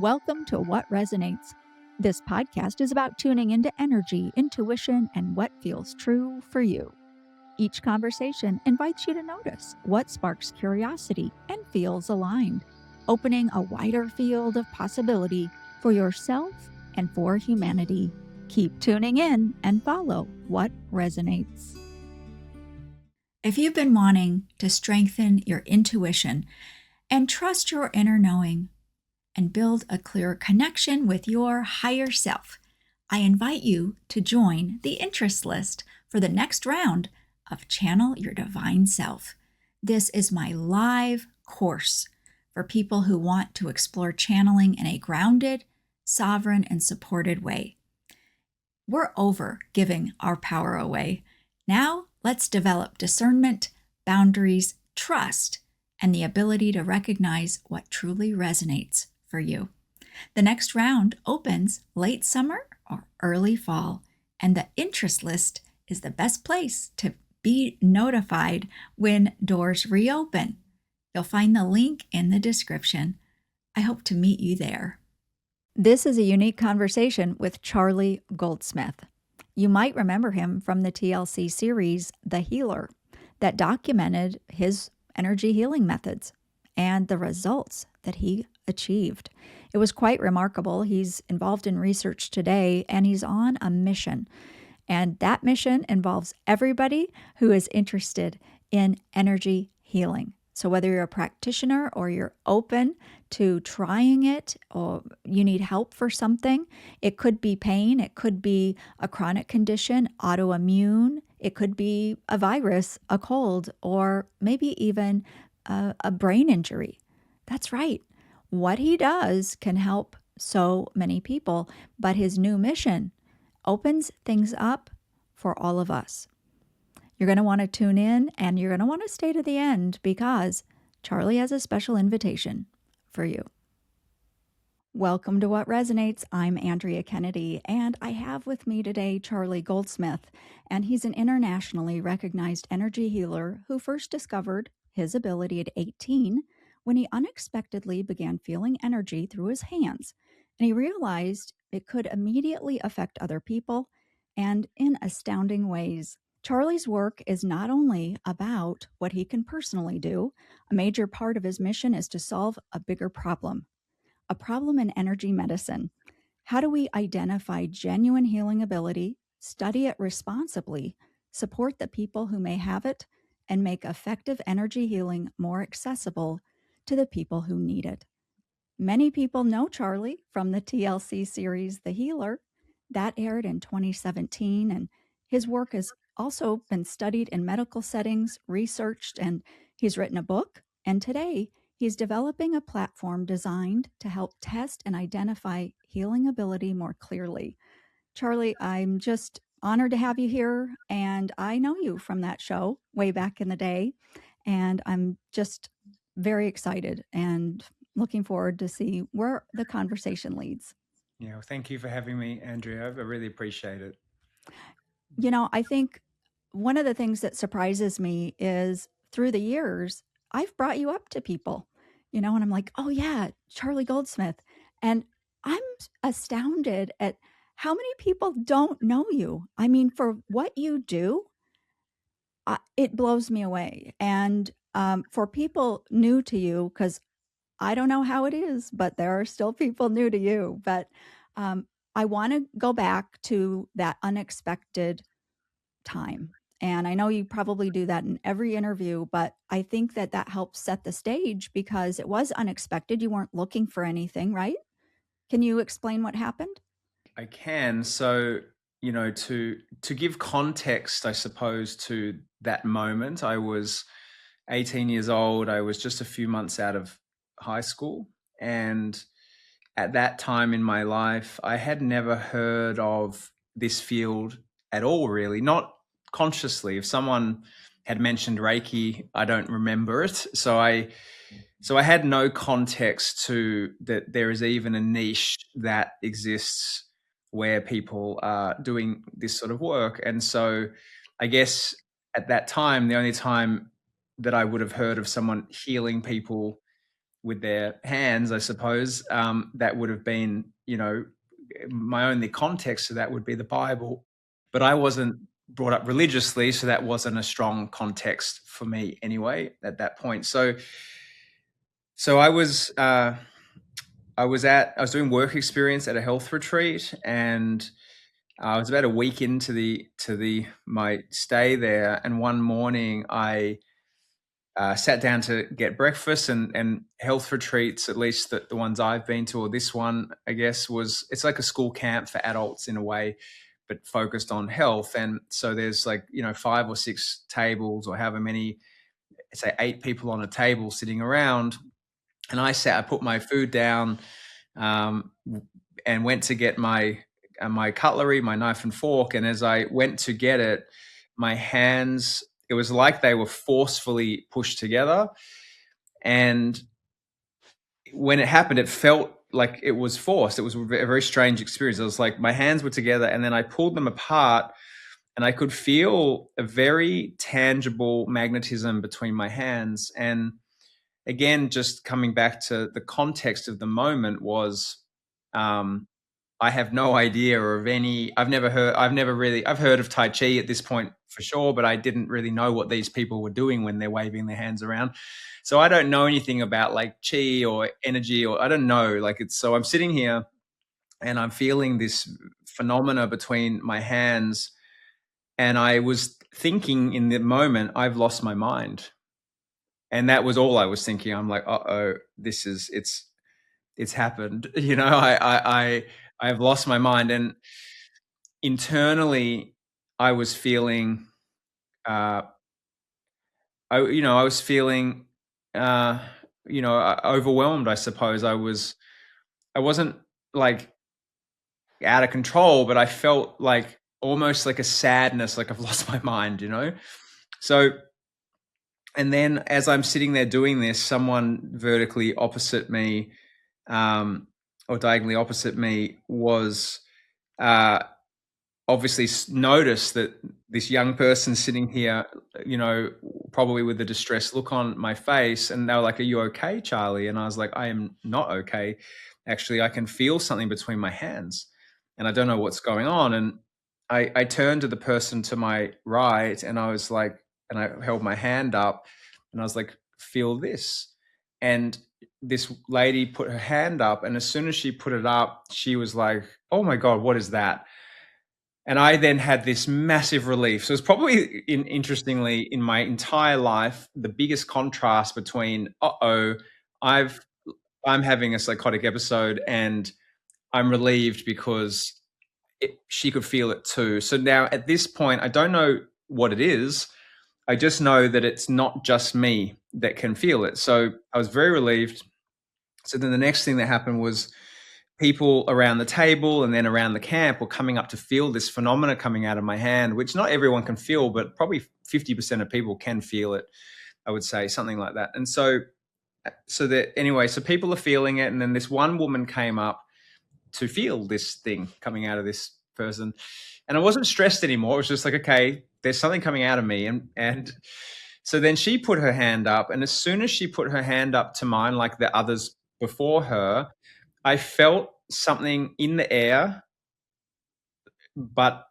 Welcome to What Resonates. This podcast is about tuning into energy, intuition, and what feels true for you. Each conversation invites you to notice what sparks curiosity and feels aligned, opening a wider field of possibility for yourself and for humanity. Keep tuning in and follow what resonates. If you've been wanting to strengthen your intuition and trust your inner knowing, and build a clear connection with your higher self, I invite you to join the interest list for the next round of Channel Your Divine Self. This is my live course for people who want to explore channeling in a grounded, sovereign, and supported way. We're over giving our power away. Now let's develop discernment, boundaries, trust, and the ability to recognize what truly resonates for you. The next round opens late summer or early fall, and the interest list is the best place to be notified when doors reopen. You'll find the link in the description. I hope to meet you there. This is a unique conversation with Charlie Goldsmith. You might remember him from the TLC series, The Healer, that documented his energy healing methods and the results that he achieved. It was quite remarkable. He's involved in research today, and he's on a mission. And that mission involves everybody who is interested in energy healing. So whether you're a practitioner or you're open to trying it, or you need help for something, it could be pain, it could be a chronic condition, autoimmune, it could be a virus, a cold, or maybe even a brain injury. That's right. What he does can help so many people, but his new mission opens things up for all of us. You're going to want to tune in, and you're going to want to stay to the end because Charlie has a special invitation for you. Welcome to What Resonates. I'm Andrea Kennedy, and I have with me today Charlie Goldsmith, and he's an internationally recognized energy healer who first discovered his ability at 18 when he unexpectedly began feeling energy through his hands, and he realized it could immediately affect other people and in astounding ways. Charlie's work is not only about what he can personally do. A major part of his mission is to solve a bigger problem, a problem in energy medicine. How do we identify genuine healing ability, study it responsibly, support the people who may have it, and make effective energy healing more accessible to the people who need it? Many people know Charlie from the TLC series, The Healer. That aired in 2017, and his work has also been studied in medical settings, researched, and he's written a book. And today, he's developing a platform designed to help test and identify healing ability more clearly. Charlie, I'm just honored to have you here, and I know you from that show way back in the day, and I'm just very excited and looking forward to see where the conversation leads. Yeah, well, thank you for having me, Andrea. I really appreciate it. You know, I think one of the things that surprises me is through the years, I've brought you up to people, and I'm like, oh, yeah, Charlie Goldsmith. And I'm astounded at how many people don't know you. I mean, for what you do, it blows me away. And for people new to you, because I don't know how it is, but there are still people new to you. But I want to go back to that unexpected time. And I know you probably do that in every interview, but I think that helps set the stage because it was unexpected. You weren't looking for anything, right? Can you explain what happened? I can. So, to give context, I suppose, to that moment, I was 18 years old. I was just a few months out of high school. And at that time in my life, I had never heard of this field at all, really, not consciously. If someone had mentioned Reiki, I don't remember it. So I had no context to that there is even a niche that exists where people are doing this sort of work. And so I guess at that time, the only time that I would have heard of someone healing people with their hands, I suppose, that would have been, my only context to that would be the Bible. But I wasn't brought up religiously, so that wasn't a strong context for me anyway at that point. So I was doing work experience at a health retreat, and I was about a week into the my stay there, and one morning I sat down to get breakfast, and health retreats, at least the ones I've been to, or this one, I guess, it's like a school camp for adults in a way, but focused on health. And so there's like, 5 or 6 tables, or however many, say 8 people on a table sitting around. And I put my food down, um, and went to get my cutlery, my knife and fork. And as I went to get it, my hands, it was like they were forcefully pushed together. And when it happened, it felt like it was forced. It was a very strange experience. It was like my hands were together, and then I pulled them apart, and I could feel a very tangible magnetism between my hands. And again, just coming back to the context of the moment was, um, I have no idea of any. I've heard of Tai Chi at this point for sure, but I didn't really know what these people were doing when they're waving their hands around. So I don't know anything about like chi or energy, or I don't know. So I'm sitting here and I'm feeling this phenomena between my hands. And I was thinking in the moment, I've lost my mind. And that was all I was thinking. I'm like, uh-oh, it's happened. I've lost my mind. And internally, I was feeling, uh, I was feeling, overwhelmed. I suppose I wasn't like out of control, but I felt like almost like a sadness, like I've lost my mind. So, and then as I'm sitting there doing this, someone vertically opposite me, or diagonally opposite me, was uh, obviously noticed that this young person sitting here, probably with a distressed look on my face, and they were like, "Are you okay, Charlie?" And I was like, "I am not okay. Actually, I can feel something between my hands, and I don't know what's going on." And I turned to the person to my right, and I was like, and I held my hand up, and I was like, "Feel this." And this lady put her hand up, and as soon as she put it up, she was like, "Oh my God, what is that?" And I then had this massive relief. So it's probably, interestingly, in my entire life, the biggest contrast between, I've I'm having a psychotic episode, and I'm relieved because she could feel it too. So now at this point, I don't know what it is. I just know that it's not just me that can feel it. So I was very relieved. So then the next thing that happened was people around the table and then around the camp were coming up to feel this phenomena coming out of my hand, which not everyone can feel, but probably 50% of people can feel it, I would say, something like that. And so people are feeling it. And then this one woman came up to feel this thing coming out of this person. And I wasn't stressed anymore. It was just like, okay, there's something coming out of me. And so then she put her hand up. And as soon as she put her hand up to mine, like the others before her, I felt something in the air, but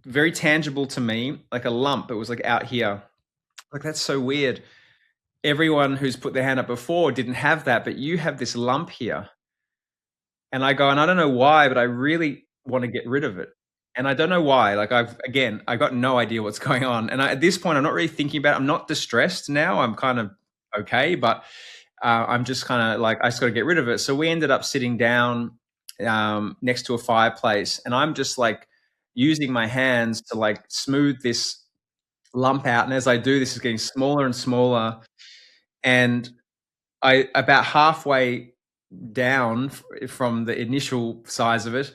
very tangible to me, like a lump. It was like out here. Like, that's so weird. Everyone who's put their hand up before didn't have that, but you have this lump here. And I go, and I don't know why, but I really want to get rid of it. And I don't know why. Like, I got no idea what's going on. And at this point, I'm not really thinking about it. I'm not distressed now. I'm kind of okay, but I'm just kind of like, I just got to get rid of it. So we ended up sitting down next to a fireplace, and I'm just like using my hands to like smooth this lump out. And as I do, this is getting smaller and smaller. And I about halfway down from the initial size of it,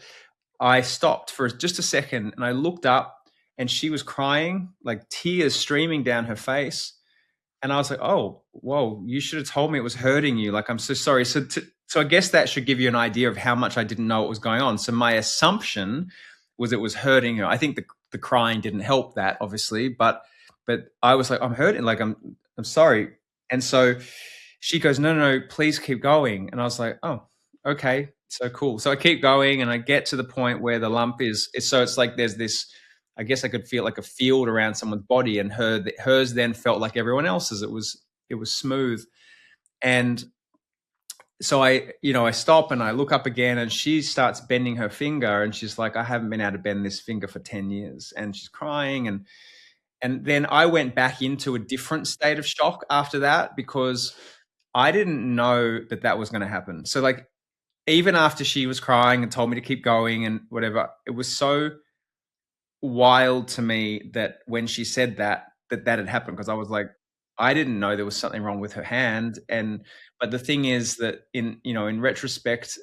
I stopped for just a second, and I looked up, and she was crying, like tears streaming down her face. And I was like, "Oh, whoa, you should have told me it was hurting you. Like, I'm so sorry." So I guess that should give you an idea of how much I didn't know what was going on. So my assumption was it was hurting her. I think the crying didn't help that, obviously, but I was like, "I'm hurting. Like, I'm sorry." And so she goes, no, no, no, please keep going. And I was like, oh, okay, so cool. So I keep going and I get to the point where the lump is so it's like there's this, I guess I could feel like a field around someone's body, and hers then felt like everyone else's. It was smooth. And so I stop and I look up again, and she starts bending her finger, and she's like, I haven't been able to bend this finger for 10 years. And she's crying. And then I went back into a different state of shock after that, because I didn't know that that was going to happen. So like, even after she was crying and told me to keep going and whatever, it was so wild to me that when she said that had happened, because I was like, I didn't know there was something wrong with her hand. But the thing is that in retrospect,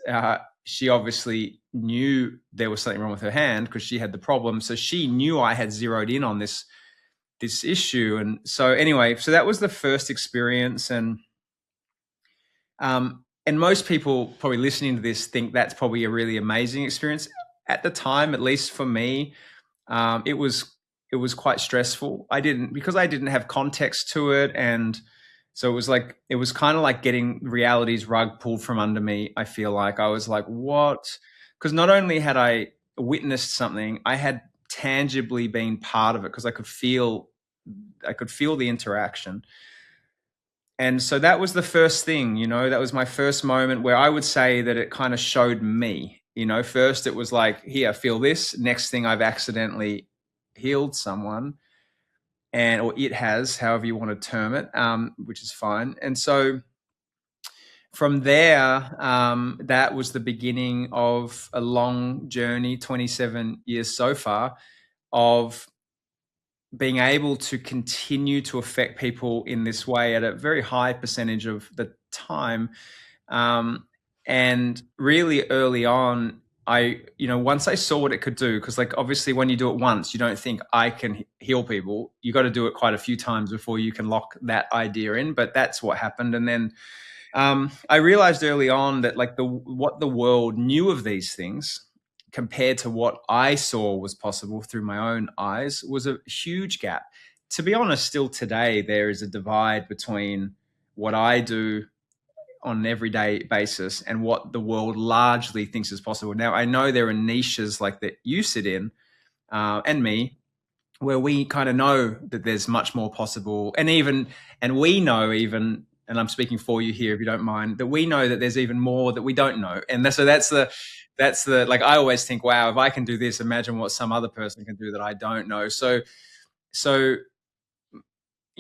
she obviously knew there was something wrong with her hand because she had the problem. So she knew I had zeroed in on this issue. And so anyway, so that was the first experience. And most people probably listening to this think that's probably a really amazing experience. At the time, at least for me, it was quite stressful. Because I didn't have context to it, and so it was kind of like getting reality's rug pulled from under me. I feel like I was like, what? Because not only had I witnessed something, I had tangibly been part of it, because I could feel the interaction. And so that was the first thing, that was my first moment where I would say that it kind of showed me, first it was like, here, feel this. Next thing, I've accidentally healed someone, or it has, however you want to term it, which is fine. And so from there, that was the beginning of a long journey, 27 years so far, of being able to continue to affect people in this way at a very high percentage of the time. And really early on, once I saw what it could do, because like obviously when you do it once, you don't think I can heal people. You got to do it quite a few times before you can lock that idea in. But that's what happened. And then I realized early on that like what the world knew of these things compared to what I saw was possible through my own eyes was a huge gap. To be honest, still today, there is a divide between what I do on an everyday basis and what the world largely thinks is possible. Now, I know there are niches like that you sit in, and me, where we kind of know that there's much more possible. And we know even, and I'm speaking for you here, if you don't mind, that we know that there's even more that we don't know. And that's the, like, I always think, wow, if I can do this, imagine what some other person can do that I don't know. So,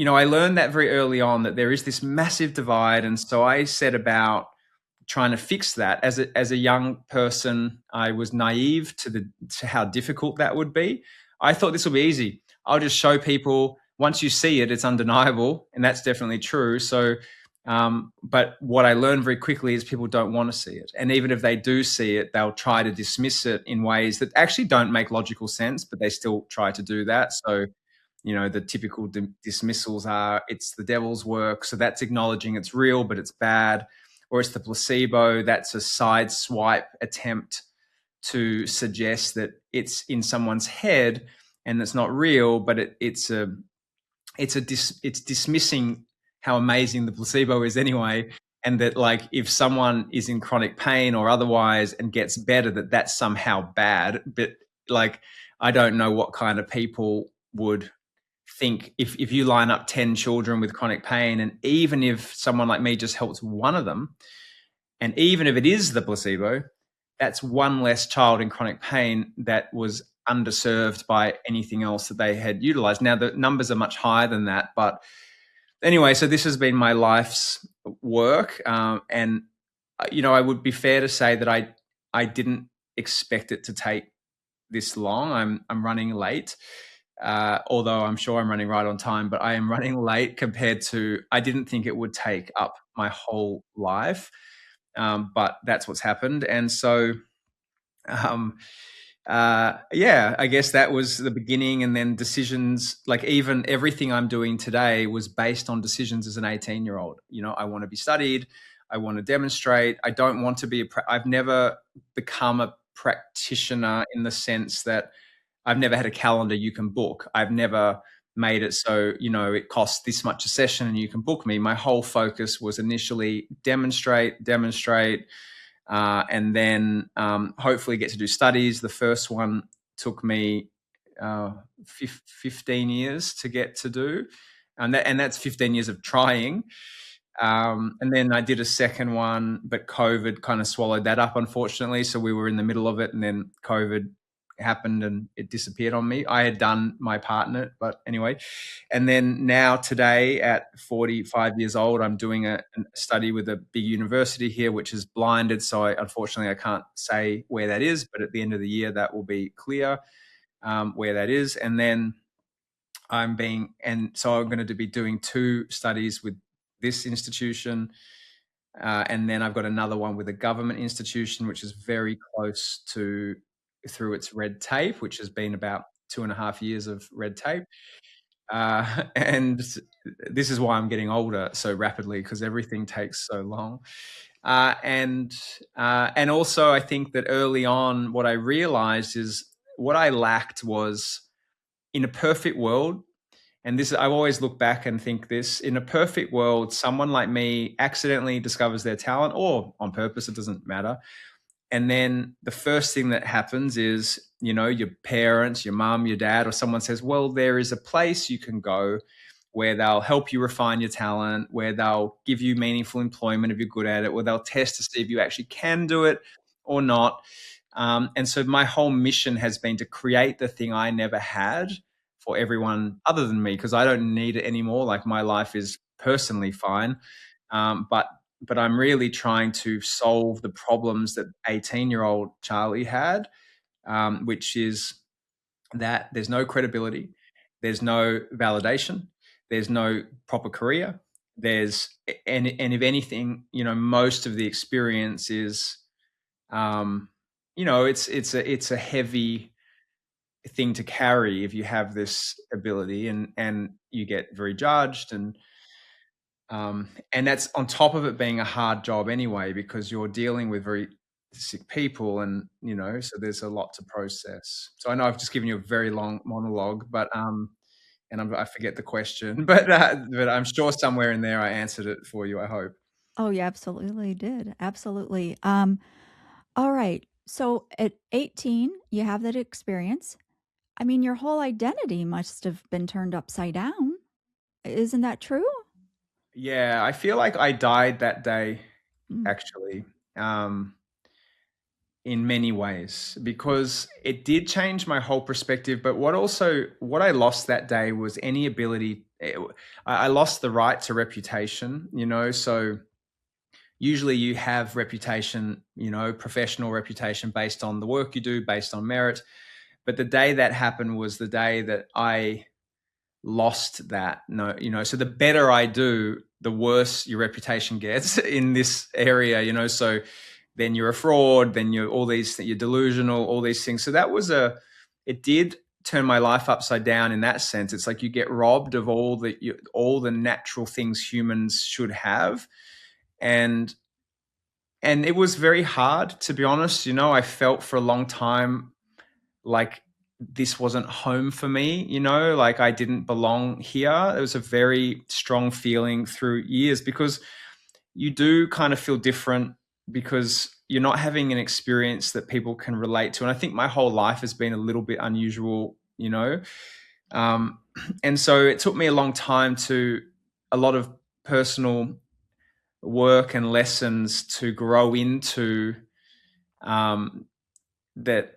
I learned that very early on, that there is this massive divide. And so I set about trying to fix that. As a young person, I was naive to how difficult that would be. I thought this will be easy. I'll just show people. Once you see it, it's undeniable. And that's definitely true. So, but what I learned very quickly is people don't want to see it. And even if they do see it, they'll try to dismiss it in ways that actually don't make logical sense, but they still try to do that. So, the typical dismissals are, it's the devil's work. So that's acknowledging it's real, but it's bad. Or it's the placebo. That's a side swipe attempt to suggest that it's in someone's head and it's not real, but it's dismissing how amazing the placebo is anyway. And that like, if someone is in chronic pain or otherwise and gets better, that's somehow bad. But like, I don't know what kind of people would think if you line up 10 children with chronic pain, and even if someone like me just helps one of them, and even if it is the placebo, that's one less child in chronic pain that was underserved by anything else that they had utilized. Now, the numbers are much higher than that. But anyway, so this has been my life's work. And, I would be fair to say that I didn't expect it to take this long. I'm running late. Although I'm sure I'm running right on time, but I am running late compared to, I didn't think it would take up my whole life. But that's what's happened. And so, I guess that was the beginning. And then decisions, like even everything I'm doing today was based on decisions as an 18-year-old. I want to be studied. I want to demonstrate. I don't want to be I've never become a practitioner in the sense that I've never had a calendar you can book. I've never made it so, it costs this much a session and you can book me. My whole focus was initially demonstrate, and then hopefully get to do studies. The first one took me 15 years to get to do, and that's 15 years of trying. And then I did a second one, but COVID kind of swallowed that up, unfortunately. So we were in the middle of it, and then COVID happened and it disappeared on me. I had done my part in it, but anyway. And then now today at 45 years old, I'm doing a study with a big university here, which is blinded. So unfortunately, I can't say where that is, but at the end of the year, that will be clear where that is. And then so I'm going to be doing 2 studies with this institution. And then I've got another one with a government institution, which is very close through its red tape, which has been about 2.5 years of red tape. And this is why I'm getting older so rapidly, because everything takes so long. And also I think that early on, what I realized is what I lacked was, in a perfect world, and this, I always look back and think this, in a perfect world, someone like me accidentally discovers their talent, or on purpose, it doesn't matter. And then the first thing that happens is, your parents, your mom, your dad, or someone says, well, there is a place you can go where they'll help you refine your talent, where they'll give you meaningful employment if you're good at it, where they'll test to see if you actually can do it or not. And so my whole mission has been to create the thing I never had for everyone other than me, because I don't need it anymore. Like, my life is personally fine. But I'm really trying to solve the problems that 18-year-old Charlie had, which is that there's no credibility, there's no validation, there's no proper career. And if anything, most of the experience is, it's a heavy thing to carry if you have this ability, and you get very judged, and that's on top of it being a hard job anyway, because you're dealing with very sick people, and so there's a lot to process. So I know I've just given you a very long monologue, but I forget the question, but I'm sure somewhere in there I answered it for you, I hope. Oh, you absolutely did. Absolutely. All right. So at 18, you have that experience. I mean, your whole identity must have been turned upside down. Isn't that true? Yeah, I feel like I died that day, Mm. actually, in many ways, because it did change my whole perspective. But what I lost that day was any ability. I lost the right to reputation, so usually you have reputation, professional reputation, based on the work you do, based on merit. But the day that happened was the day that I lost that. No, so the better I do, the worse your reputation gets in this area, so then you're a fraud, then you're delusional, all these things. So it did turn my life upside down in that sense. It's like you get robbed of all the natural things humans should have. And it was very hard, to be honest. I felt for a long time like this wasn't home for me, like I didn't belong here. It was a very strong feeling through years, because you do kind of feel different, because you're not having an experience that people can relate to. And I think my whole life has been a little bit unusual, and so it took me a long time a lot of personal work and lessons to grow into that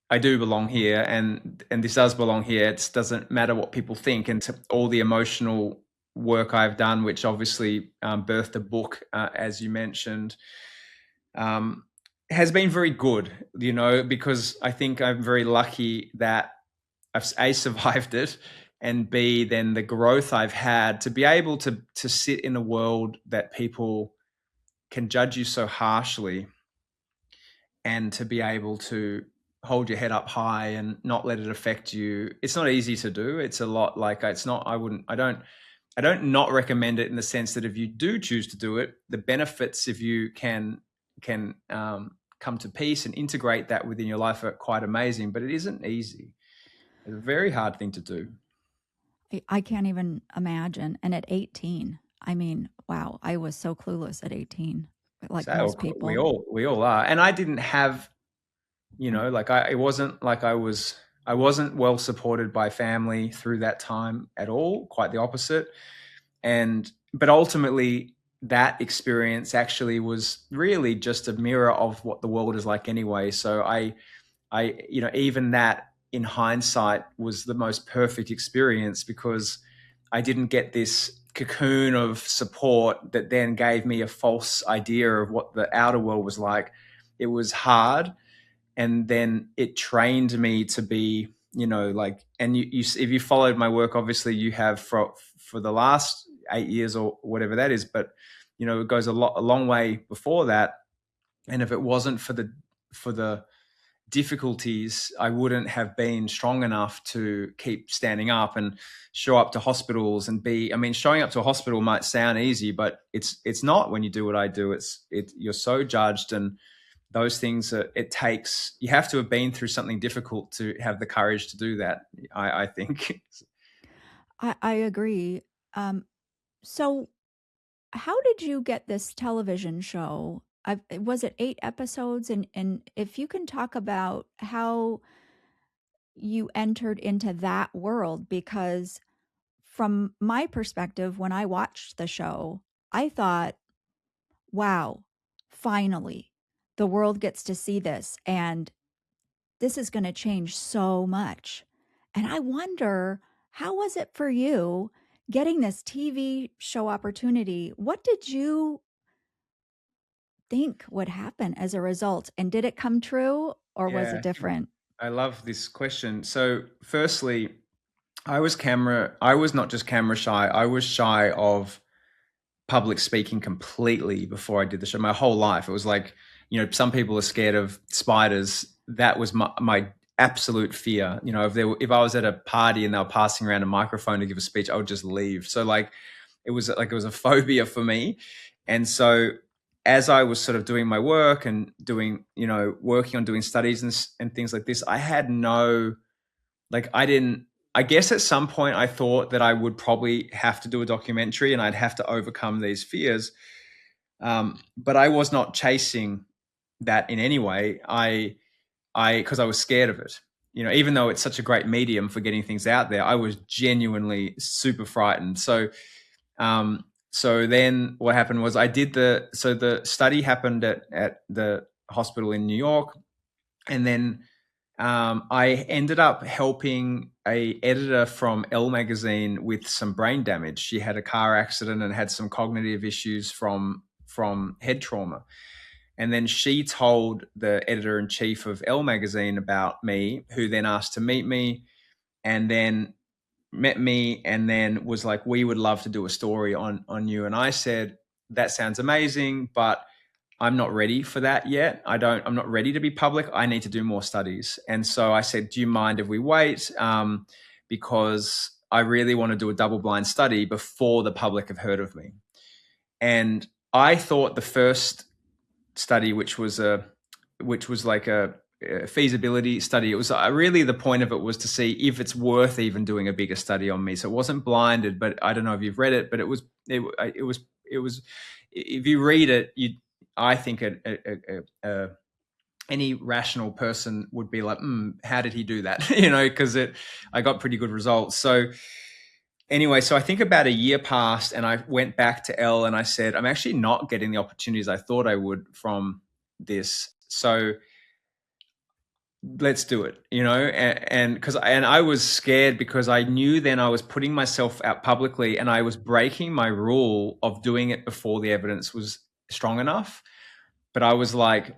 I do belong here, and this does belong here. It doesn't matter what people think. And to all the emotional work I've done, which obviously birthed a book, as you mentioned, has been very good, because I think I'm very lucky that I've A, survived it, and B, then the growth I've had to be able to sit in a world that people can judge you so harshly, and to be able to hold your head up high and not let it affect you. It's not easy to do. It's a lot. Like, it's not, I don't not recommend it, in the sense that if you do choose to do it, the benefits, if you can come to peace and integrate that within your life, are quite amazing, but it isn't easy. It's a very hard thing to do. I can't even imagine. And at 18, I mean, wow, I was so clueless at 18, like most So people. we all are. And I didn't have, like it wasn't like I wasn't well supported by family through that time at all, quite the opposite. But ultimately that experience actually was really just a mirror of what the world is like anyway. So even that in hindsight was the most perfect experience, because I didn't get this cocoon of support that then gave me a false idea of what the outer world was like. It was hard, and then it trained me to be, and if you followed my work, obviously you have for the last 8 years or whatever that is, but it goes a long way before that. And if it wasn't for the difficulties, I wouldn't have been strong enough to keep standing up and show up to hospitals and showing up to a hospital might sound easy, but it's not when you do what I do. You're so judged, and those things you have to have been through something difficult to have the courage to do that. I think. I agree. So how did you get this television show? Was it 8 episodes? And if you can talk about how you entered into that world, because from my perspective, when I watched the show, I thought, wow, finally, the world gets to see this, and this is going to change so much. And I wonder, how was it for you getting this TV show opportunity? What did you think would happen as a result? And did it come true, or was Yeah, it different? I love this question. So firstly, I was not just camera shy, I was shy of public speaking completely before I did the show. My whole life, it was like, some people are scared of spiders. That was my absolute fear. If I was at a party and they were passing around a microphone to give a speech, I would just leave. So it was a phobia for me. And so as I was sort of doing my work and working on doing studies and things like this, I had no, I didn't, I guess at some point I thought that I would probably have to do a documentary and I'd have to overcome these fears. But I was not chasing that in any way. Because I was scared of it. Even though it's such a great medium for getting things out there, I was genuinely super frightened. So then what happened was the study happened at the hospital in New York. And then I ended up helping a editor from Elle magazine with some brain damage. She had a car accident and had some cognitive issues from head trauma. And then she told the editor-in-chief of Elle magazine about me, who then asked to meet me, and then met me, and then was like, we would love to do a story on you. And I said, that sounds amazing, but I'm not ready for that yet. I'm not ready to be public. I need to do more studies. And so I said, do you mind if we wait? Because I really want to do a double-blind study before the public have heard of me. And I thought the first study, which was like a feasibility study, it was really, the point of it was to see if it's worth even doing a bigger study on me. So it wasn't blinded, but I don't know if you've read it, but it was if you read it, I think any rational person would be like, how did he do that? Because I got pretty good results. So anyway, so I think about a year passed, and I went back to Elle and I said, I'm actually not getting the opportunities I thought I would from this. So let's do it, and I was scared, because I knew then I was putting myself out publicly and I was breaking my rule of doing it before the evidence was strong enough. But I was like,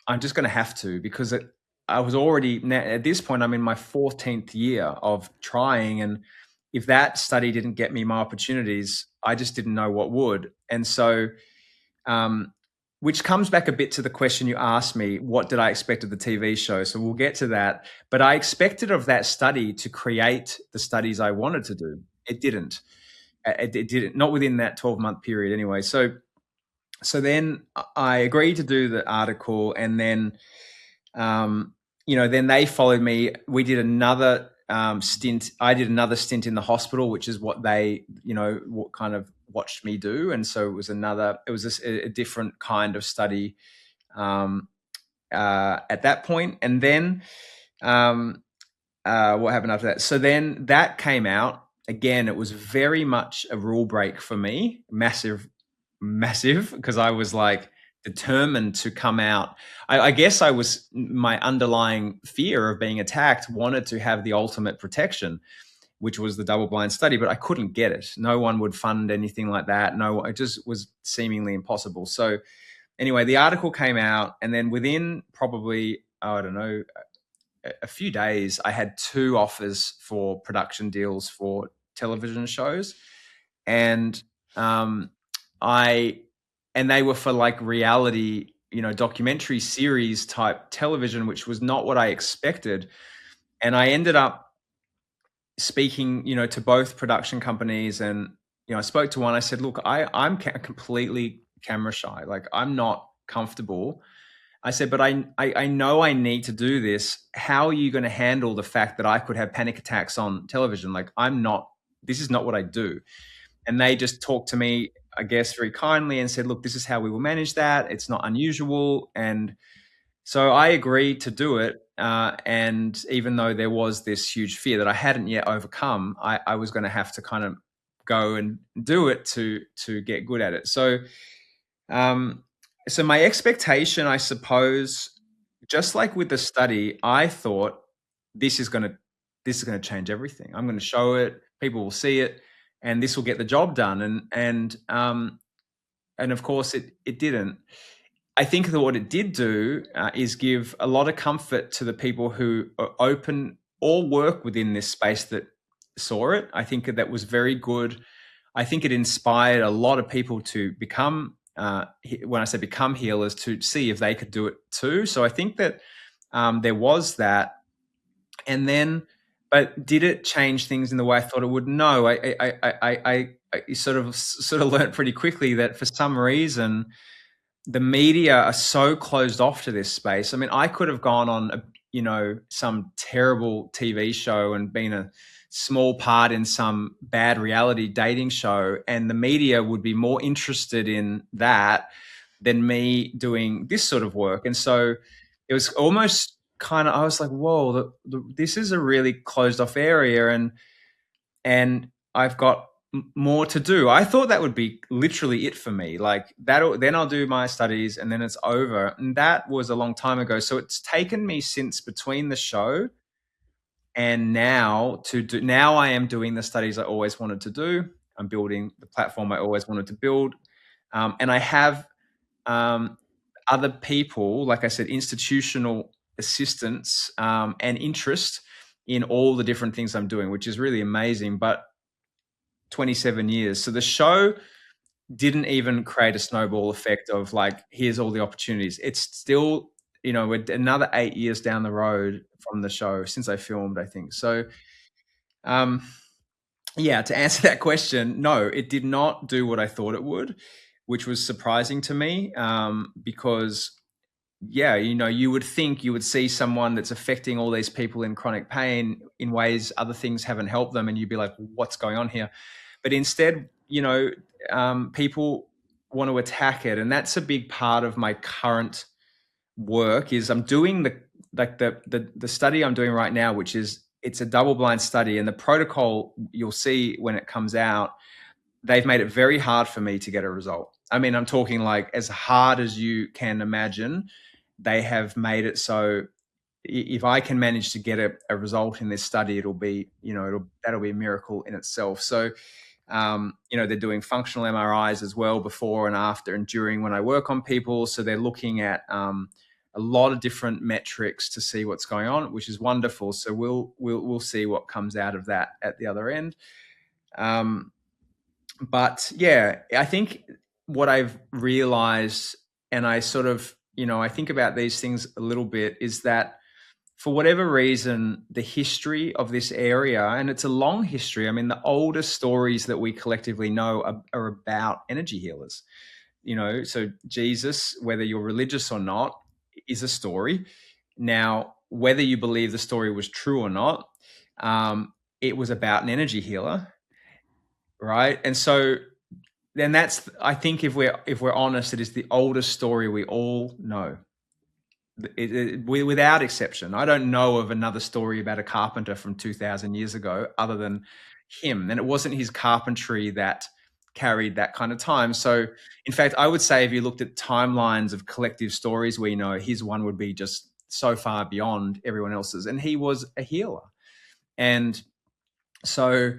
I'm just going to have to, because I was already, at this point, I'm in my 14th year of trying. And if that study didn't get me my opportunities, I just didn't know what would. And so, which comes back a bit to the question you asked me, what did I expect of the TV show? So we'll get to that. But I expected of that study to create the studies I wanted to do. It didn't. It didn't, not within that 12-month period anyway. So then I agreed to do the article, and then, then they followed me. We did another stint. I did another stint in the hospital, which is what they, what kind of watched me do. And so it was a different kind of study at that point. And then what happened after that? So then that came out. Again, it was very much a rule break for me. Massive, because I was like determined to come out. I guess my underlying fear of being attacked wanted to have the ultimate protection, which was the double-blind study, but I couldn't get it. No one would fund anything like that. No, it just was seemingly impossible. So anyway, the article came out, and then within probably, I don't know, a few days, I had 2 offers for production deals for television shows, and they were for like reality, documentary series type television, which was not what I expected. And I ended up speaking, to both production companies, and I spoke to one. I said, "Look, I'm completely camera shy. Like, I'm not comfortable." I said, "But I know I need to do this. How are you going to handle the fact that I could have panic attacks on television? Like, this is not what I do." And they just talked to me, I guess, very kindly and said, "Look, this is how we will manage that. It's not unusual." And so I agreed to do it. And even though there was this huge fear that I hadn't yet overcome, I was going to have to kind of go and do it to get good at it. So, so my expectation, I suppose, just like with the study, I thought this is going to change everything. I'm going to show it, people will see it, and this will get the job done. And of course it didn't. I think that what it did do is give a lot of comfort to the people who are open or work within this space that saw it. I think that was very good. I think it inspired a lot of people to become, when I say become healers, to see if they could do it too. So I think that there was that. And then, but did it change things in the way I thought it would? No. I sort of learned pretty quickly that for some reason, the media are so closed off to this space. I mean, I could have gone on, some terrible TV show and been a small part in some bad reality dating show, and the media would be more interested in that than me doing this sort of work. And so it was almost kind of, I was like, whoa, this is a really closed off area, and I've got more to do. I thought that would be literally it for me. Like then I'll do my studies and then it's over. And that was a long time ago. So it's taken me since between the show and now now I am doing the studies I always wanted to do. I'm building the platform I always wanted to build. And I have other people, like I said, institutional assistance and interest in all the different things I'm doing, which is really amazing. But 27 years. So the show didn't even create a snowball effect of like, here's all the opportunities. It's still, we're another 8 years down the road from the show since I filmed, I think. So, yeah, to answer that question, no, it did not do what I thought it would, which was surprising to me, because yeah, you would think you would see someone that's affecting all these people in chronic pain in ways other things haven't helped them, and you'd be like, what's going on here? But instead, people want to attack it, and that's a big part of my current work. Is I'm doing the study I'm doing right now, which is, it's a double-blind study, and the protocol you'll see when it comes out, they've made it very hard for me to get a result. I mean, I'm talking like as hard as you can imagine. They have made it so if I can manage to get a result in this study, it'll be, that'll be a miracle in itself. So, they're doing functional MRIs as well before and after and during when I work on people. So they're looking at a lot of different metrics to see what's going on, which is wonderful. So we'll see what comes out of that at the other end. But yeah, I think what I've realized, and I sort of, I think about these things a little bit, is that for whatever reason, the history of this area, and it's a long history. I mean, the oldest stories that we collectively know are about energy healers. So Jesus, whether you're religious or not, is a story. Now, whether you believe the story was true or not, it was about an energy healer, right? And so then that's, I think if we're honest, it is the oldest story we all know. Without exception. I don't know of another story about a carpenter from 2000 years ago other than him. And it wasn't his carpentry that carried that kind of time. So in fact, I would say if you looked at timelines of collective stories we know, his one would be just so far beyond everyone else's. And he was a healer. And so,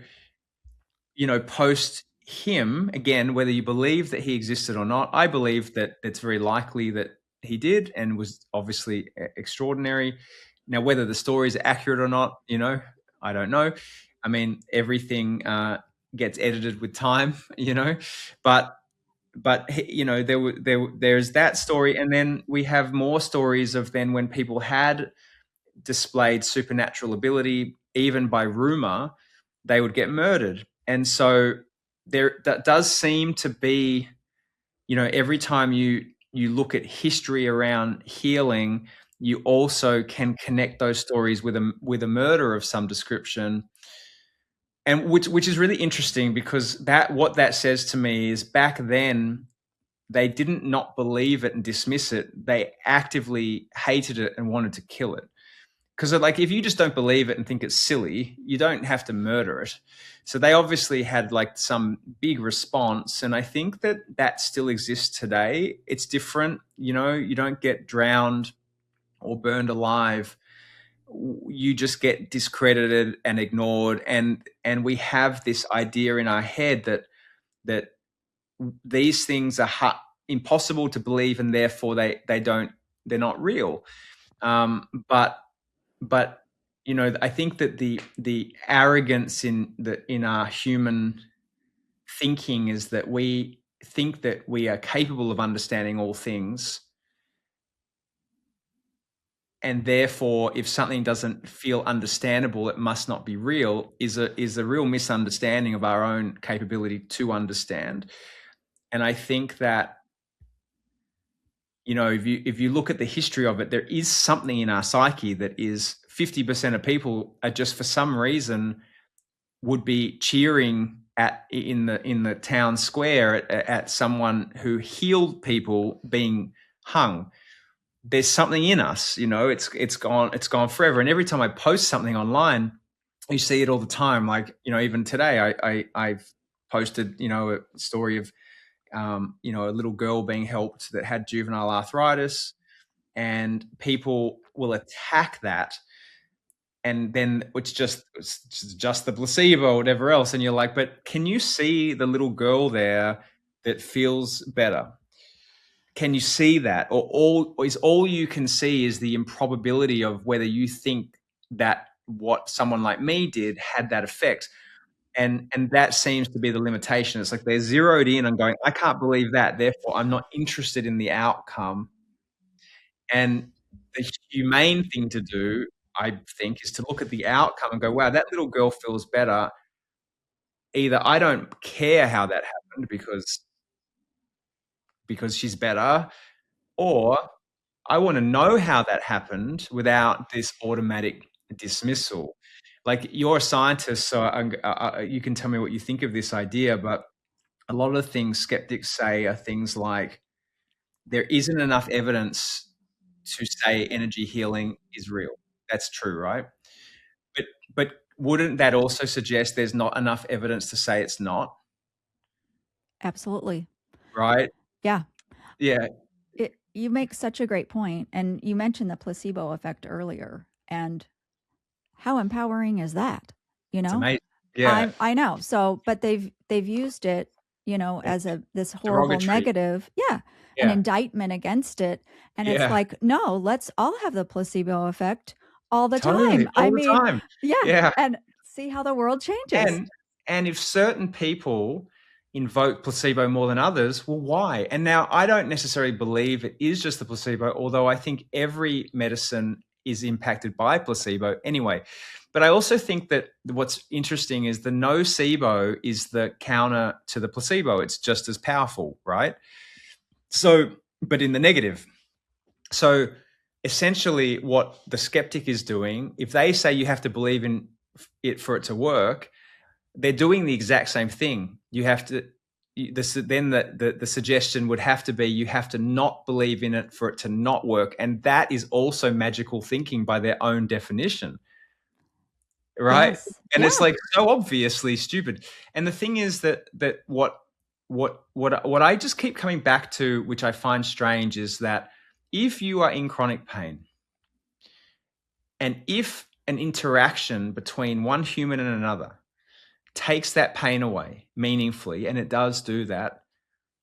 post him, again, whether you believe that he existed or not, I believe that it's very likely that he did and was obviously extraordinary. Now, whether the stories are accurate or not, I don't know. I mean, everything gets edited with time, but there's that story, and then we have more stories of then when people had displayed supernatural ability, even by rumor, they would get murdered. And so that does seem to be, every time you look at history around healing, you also can connect those stories with a murder of some description. And which is really interesting, because what that says to me is back then they didn't not believe it and dismiss it. They actively hated it and wanted to kill it. Because like, if you just don't believe it and think it's silly, you don't have to murder it. So they obviously had like some big response. And I think that still exists today. It's different. You don't get drowned or burned alive. You just get discredited and ignored. And we have this idea in our head that these things are impossible to believe, and therefore they're not real. But I think that the arrogance in our human thinking is that we think that we are capable of understanding all things, and therefore if something doesn't feel understandable, it must not be real, is a real misunderstanding of our own capability to understand. And I think that if you look at the history of it, there is something in our psyche that is 50% of people are just, for some reason, would be cheering in the town square at someone who healed people being hung. There's something in us, it's gone forever. And every time I post something online, you see it all the time. Like, even today, I've posted, a story of a little girl being helped that had juvenile arthritis, and people will attack that. And then it's just the placebo or whatever else. And you're like, but can you see the little girl there that feels better? Can you see that? Or all you can see is the improbability of whether you think that what someone like me did had that effect. And that seems to be the limitation. It's like they're zeroed in on going, I can't believe that, therefore I'm not interested in the outcome. And the humane thing to do, I think, is to look at the outcome and go, wow, that little girl feels better. Either I don't care how that happened because she's better, or I want to know how that happened without this automatic dismissal. Like, you're a scientist, so you can tell me what you think of this idea, but a lot of the things skeptics say are things like, there isn't enough evidence to say energy healing is real. That's true, right? But wouldn't that also suggest there's not enough evidence to say it's not? Absolutely. Right? Yeah. Yeah. You make such a great point. And you mentioned the placebo effect earlier. And how empowering is that? It's amazing. Yeah. I know. So, but they've used it, as this horrible negative, an indictment against it. And it's like, no, let's all have the placebo effect all the time. All the time. Yeah. And see how the world changes. And if certain people invoke placebo more than others, well, why? And now I don't necessarily believe it is just the placebo, although I think every medicine is impacted by placebo anyway. But I also think that what's interesting is the nocebo is the counter to the placebo. It's just as powerful, right? So, but in the negative. So essentially what the skeptic is doing, if they say you have to believe in it for it to work, they're doing the exact same thing. You have to, then the suggestion would have to be you have to not believe in it for it to not work. And that is also magical thinking by their own definition. Right. Yes. And Yeah. it's like so obviously stupid. And the thing is that what I just keep coming back to, which I find strange, is that if you are in chronic pain, and if an interaction between one human and another takes that pain away meaningfully, and it does do that,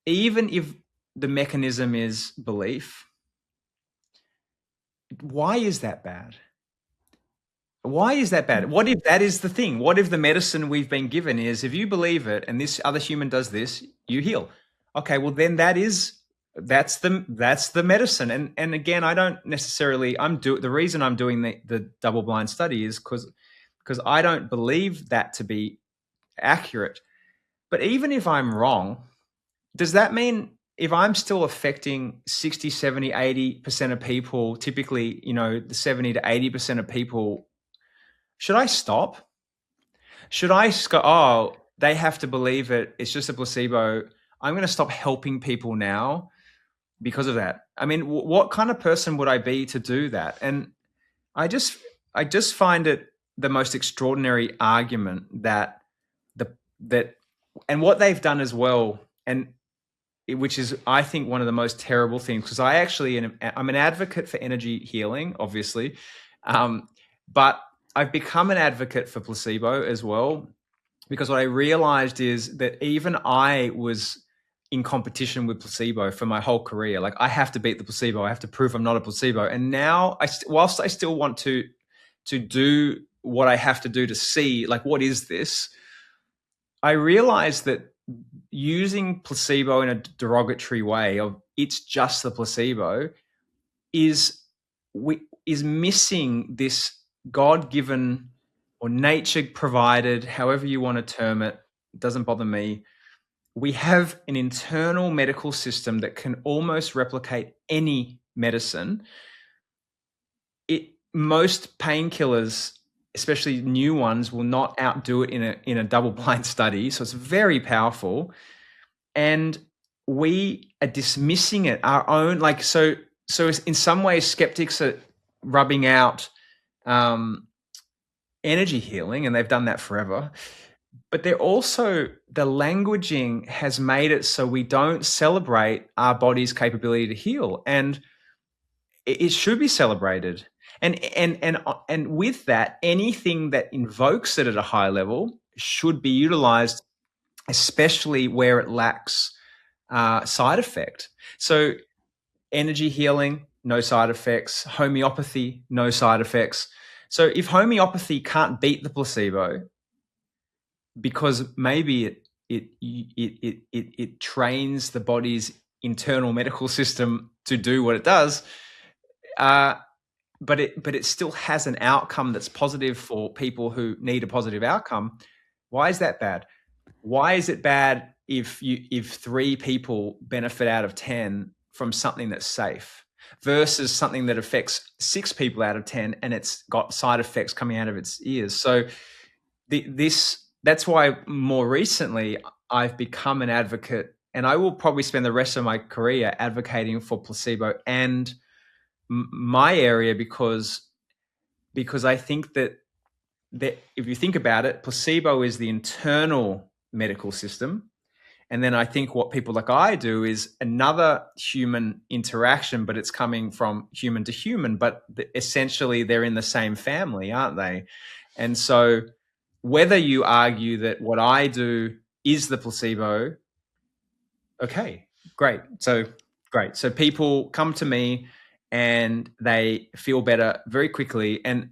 even if the mechanism is belief, why is that bad? Why is that bad? What if that is the thing? What if the medicine we've been given is, if you believe it and this other human does this, you heal? Okay, well then that's the medicine. And again, I don't necessarily, the reason I'm doing the double blind study is because I don't believe that to be accurate. But even if I'm wrong, does that mean if I'm still affecting 60, 70, 80% of people, typically, the 70 to 80% of people, should I stop? Should I go, oh, they have to believe it, it's just a placebo, I'm going to stop helping people now because of that? I mean, what kind of person would I be to do that? And I just find it the most extraordinary argument that and what they've done as well, and which is, I think, one of the most terrible things, because I'm an advocate for energy healing, obviously, but I've become an advocate for placebo as well, because what I realized is that even I was in competition with placebo for my whole career. Like, I have to beat the placebo. I have to prove I'm not a placebo. And now, whilst I still want to do what I have to do to see, like, what is this? I realized that using placebo in a derogatory way of it's just the placebo is missing this God-given or nature-provided, however you want to term it, doesn't bother me. We have an internal medical system that can almost replicate any medicine. Most painkillers, especially new ones, will not outdo it in a double-blind study. So it's very powerful. And we are dismissing it, our own, like, so in some ways, skeptics are rubbing out energy healing, and they've done that forever. But they're also, the languaging has made it so we don't celebrate our body's capability to heal, and it should be celebrated. And with that, anything that invokes it at a high level should be utilized, especially where it lacks side effect. So energy healing, no side effects. Homeopathy, no side effects. So if homeopathy can't beat the placebo because maybe it trains the body's internal medical system to do what it does, but it still has an outcome that's positive for people who need a positive outcome, why is that bad? Why is it bad if 3 people benefit out of 10 from something that's safe versus something that affects 6 people out of 10 and it's got side effects coming out of its ears? So that's why more recently I've become an advocate, and I will probably spend the rest of my career advocating for placebo and my area, because I think that if you think about it, placebo is the internal medical system. And then I think what people like I do is another human interaction, but it's coming from human to human, but essentially they're in the same family, aren't they? And so whether you argue that what I do is the placebo, okay, great. So people come to me and they feel better very quickly. And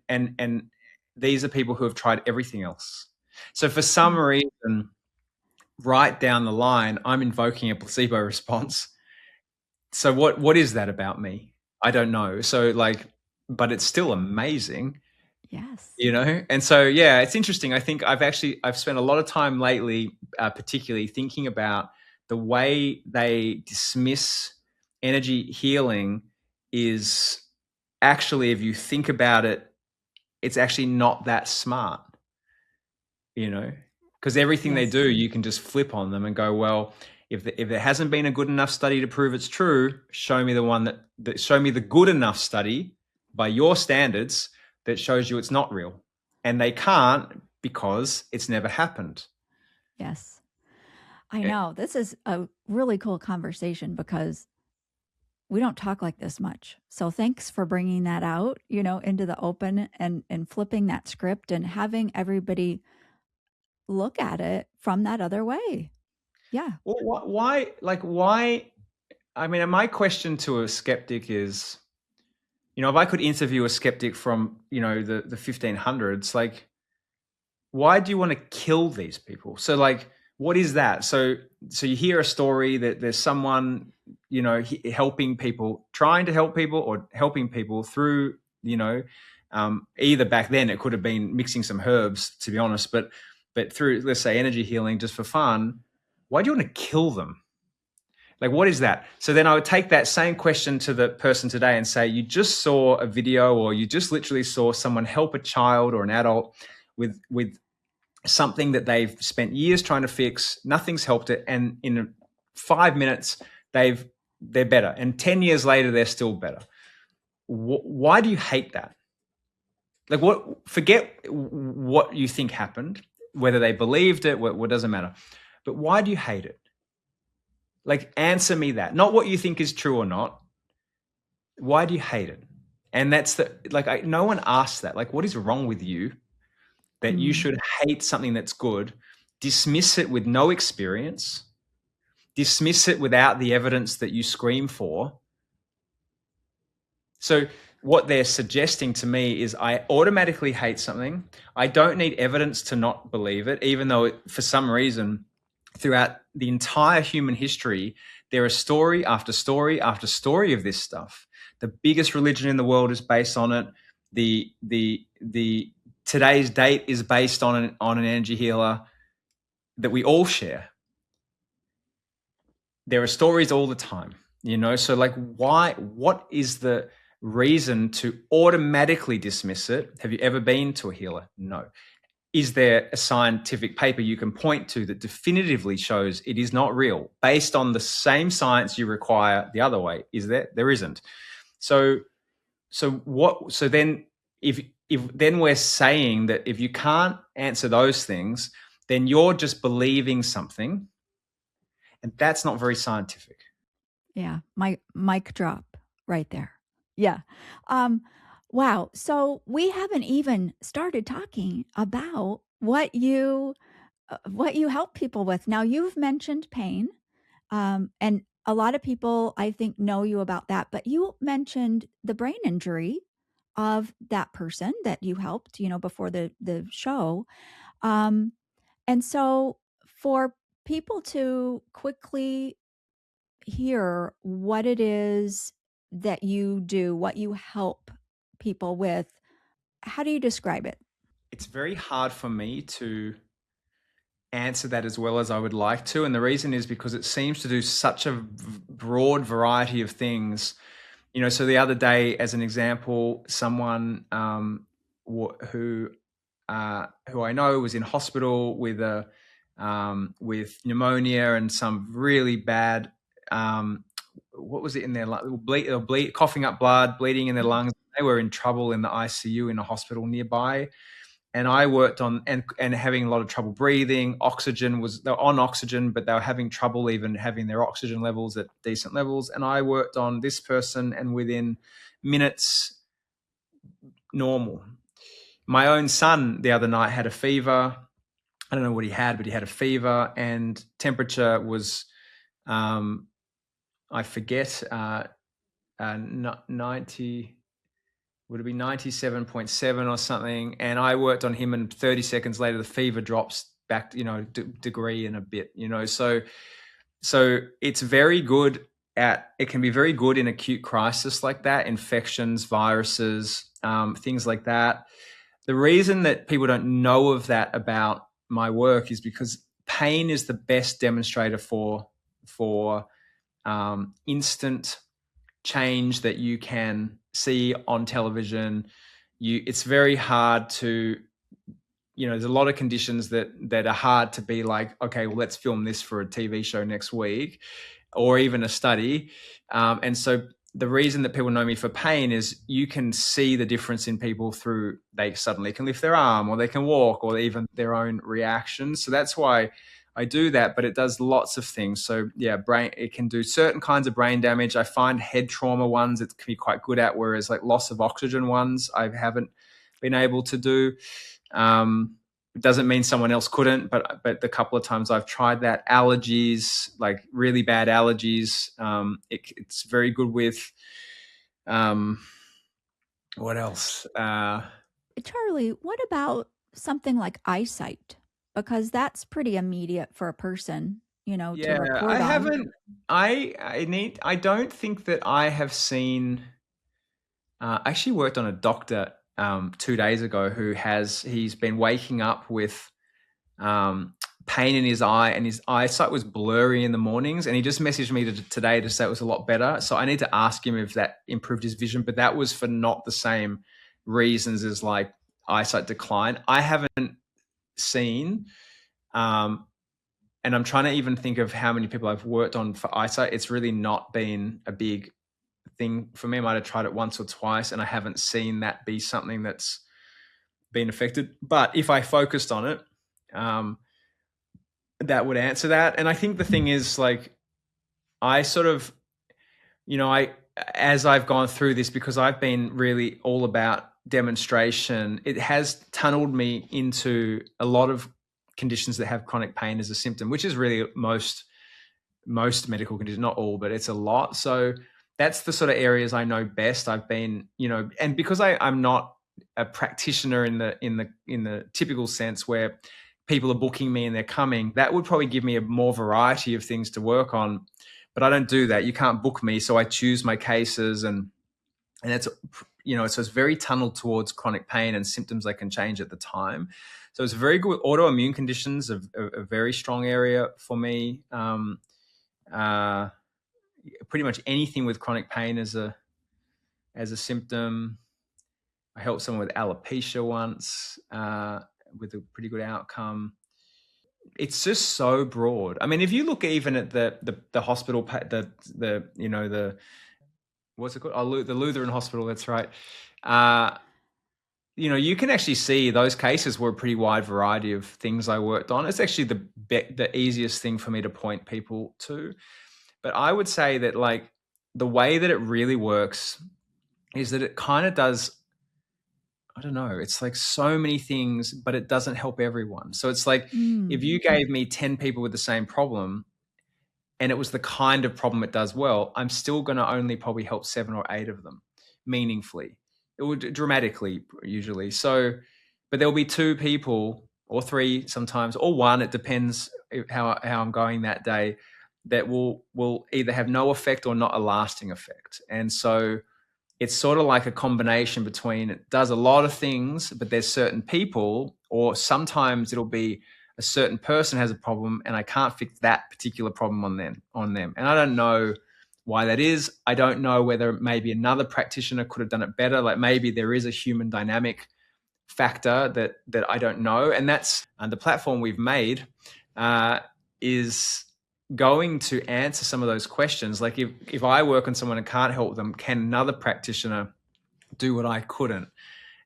these are people who have tried everything else. So for some reason, right down the line, I'm invoking a placebo response. So what is that about me? I don't know. So but it's still amazing. Yes. And so, yeah, it's interesting. I think I've spent a lot of time lately, particularly thinking about the way they dismiss energy healing is actually, if you think about it, it's actually not that smart. because everything they Yes. do, you can just flip on them and go, well, if there hasn't been a good enough study to prove it's true, show me the one that show me the good enough study by your standards that shows you it's not real. And they can't because it's never happened. Yes. I know. This is a really cool conversation because we don't talk like this much. So thanks for bringing that out, into the open and flipping that script and having everybody look at it from that other way. Yeah. Well, why? I mean, my question to a skeptic is, if I could interview a skeptic from, the 1500s, like, why do you want to kill these people? So, like, what is that? So you hear a story that there's someone, helping people, trying to help people, or helping people through, either back then it could have been mixing some herbs, to be honest, but through, let's say, energy healing, just for fun. Why do you want to kill them? Like, what is that? So then I would take that same question to the person today and say, you just saw a video, or you just literally saw someone help a child or an adult with something that they've spent years trying to fix. Nothing's helped it. And in 5 minutes, they're better. And 10 years later, they're still better. Why do you hate that? Like, forget what you think happened, whether they believed it, what doesn't matter. But why do you hate it? Like, answer me that. Not what you think is true or not. Why do you hate it? And that's no one asks that. Like, what is wrong with you that you should hate something that's good, dismiss it with no experience, dismiss it without the evidence that you scream for? So what they're suggesting to me is I automatically hate something. I don't need evidence to not believe it, even though for some reason, throughout the entire human history, there is story after story after story of this stuff. The biggest religion in the world is based on it. The today's date is based on an energy healer that we all share. There are stories all the time, so, like, what is the reason to automatically dismiss it? Have you ever been to a healer? No. Is there a scientific paper you can point to that definitively shows it is not real, based on the same science you require the other way? Is there? There isn't. So then if then we're saying that if you can't answer those things, then you're just believing something, and that's not very scientific. Yeah. My mic drop right there. Yeah. Wow. So we haven't even started talking about what you help people with. Now, you've mentioned pain, and a lot of people, I think, know you about that, but you mentioned the brain injury of that person that you helped, before the show. And so for people to quickly hear what it is that you do, what you help people with, how do you describe it? It's very hard for me to answer that as well as I would like to. And the reason is because it seems to do such a broad variety of things. So the other day, as an example, someone who I know was in hospital with with pneumonia and some really bad, what was it in their bleed, coughing up blood, bleeding in their lungs. They were in trouble in the ICU in a hospital nearby. And I worked on and having a lot of trouble breathing. They're on oxygen, but they were having trouble even having their oxygen levels at decent levels. And I worked on this person, and within minutes, normal. My own son the other night had a fever. I don't know what he had, but he had a fever, and temperature was, I forget, 90. Would it be 97.7 or something? And I worked on him, and 30 seconds later, the fever drops back, degree and a bit, So it's very good it can be very good in acute crisis like that, infections, viruses, things like that. The reason that people don't know of that about my work is because pain is the best demonstrator for instant change that you can see on television. It's very hard to there's a lot of conditions that are hard to be like, okay, well, let's film this for a TV show next week, or even a study. And so the reason that people know me for pain is you can see the difference in people through they suddenly can lift their arm, or they can walk, or even their own reactions. So that's why I do that, but it does lots of things. So yeah, it can do certain kinds of brain damage. I find head trauma ones it can be quite good at, whereas like loss of oxygen ones I haven't been able to do. It doesn't mean someone else couldn't, but the couple of times I've tried that, allergies, like really bad allergies, it's very good with. What else? Charlie, what about something like eyesight? Because that's pretty immediate for a person, to Yeah, report I on. haven't. I don't think that I have seen. I actually worked on a doctor 2 days ago he's been waking up with pain in his eye, and his eyesight was blurry in the mornings, and he just messaged me today to say it was a lot better. So I need to ask him if that improved his vision, but that was for not the same reasons as like eyesight decline. I haven't seen, and I'm trying to even think of how many people I've worked on for eyesight. It's really not been a big thing for me. I might have tried it once or twice, and I haven't seen that be something that's been affected. But if I focused on it, that would answer that. And I think the thing is, like, I sort of, as I've gone through this, because I've been really all about demonstration, it has tunneled me into a lot of conditions that have chronic pain as a symptom, which is really most medical conditions, not all, but it's a lot. So that's the sort of areas I know best. I've been, and because I'm not a practitioner in the typical sense where people are booking me and they're coming, that would probably give me a more variety of things to work on. But I don't do that. You can't book me, so I choose my cases, and it's so it's very tunneled towards chronic pain and symptoms that can change at the time. So it's very good. Autoimmune conditions are a very strong area for me. Pretty much anything with chronic pain as a symptom. I helped someone with alopecia once with a pretty good outcome. It's just so broad. I mean, if you look even at the hospital, the what's it called? Oh, the Lutheran Hospital. That's right. You can actually see those cases were a pretty wide variety of things I worked on. It's actually the easiest thing for me to point people to. But I would say that, like, the way that it really works is that it kind of does, I don't know, it's like so many things, but it doesn't help everyone. So it's like if you gave me 10 people with the same problem and it was the kind of problem it does well, I'm still going to only probably help 7 or 8 of them meaningfully. It would dramatically usually. So, but there'll be 2 people or 3 sometimes, or 1, it depends how I'm going that day, that will either have no effect or not a lasting effect. And so it's sort of like a combination between, it does a lot of things, but there's certain people, or sometimes it'll be a certain person has a problem and I can't fix that particular problem on them. And I don't know why that is. I don't know whether maybe another practitioner could have done it better. Like maybe there is a human dynamic factor that I don't know. And that's the platform we've made is going to answer some of those questions. Like if I work on someone and can't help them, can another practitioner do what I couldn't?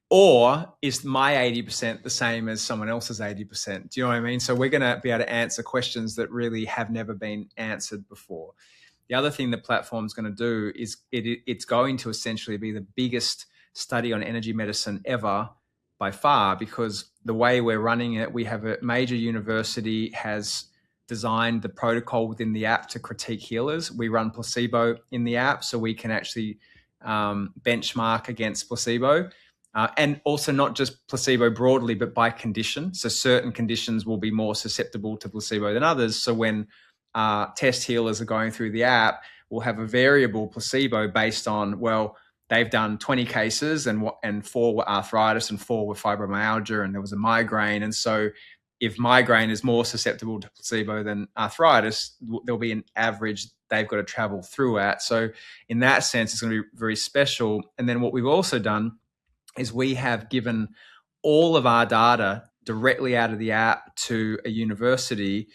Or is my 80% the same as someone else's 80%? Do you know what I mean? So we're going to be able to answer questions that really have never been answered before. The other thing the platform's going to do is it's going to essentially be the biggest study on energy medicine ever by far, because the way we're running it, we have a major university has designed the protocol within the app to critique healers. We run placebo in the app, so we can actually benchmark against placebo. And also not just placebo broadly, but by condition. So certain conditions will be more susceptible to placebo than others. So when test healers are going through the app, we'll have a variable placebo based on, well, they've done 20 cases and 4 were arthritis and 4 were fibromyalgia and there was a migraine. And so if migraine is more susceptible to placebo than arthritis, there'll be an average they've got to travel through at. So in that sense, it's going to be very special. And then what we've also done is we have given all of our data directly out of the app to a university,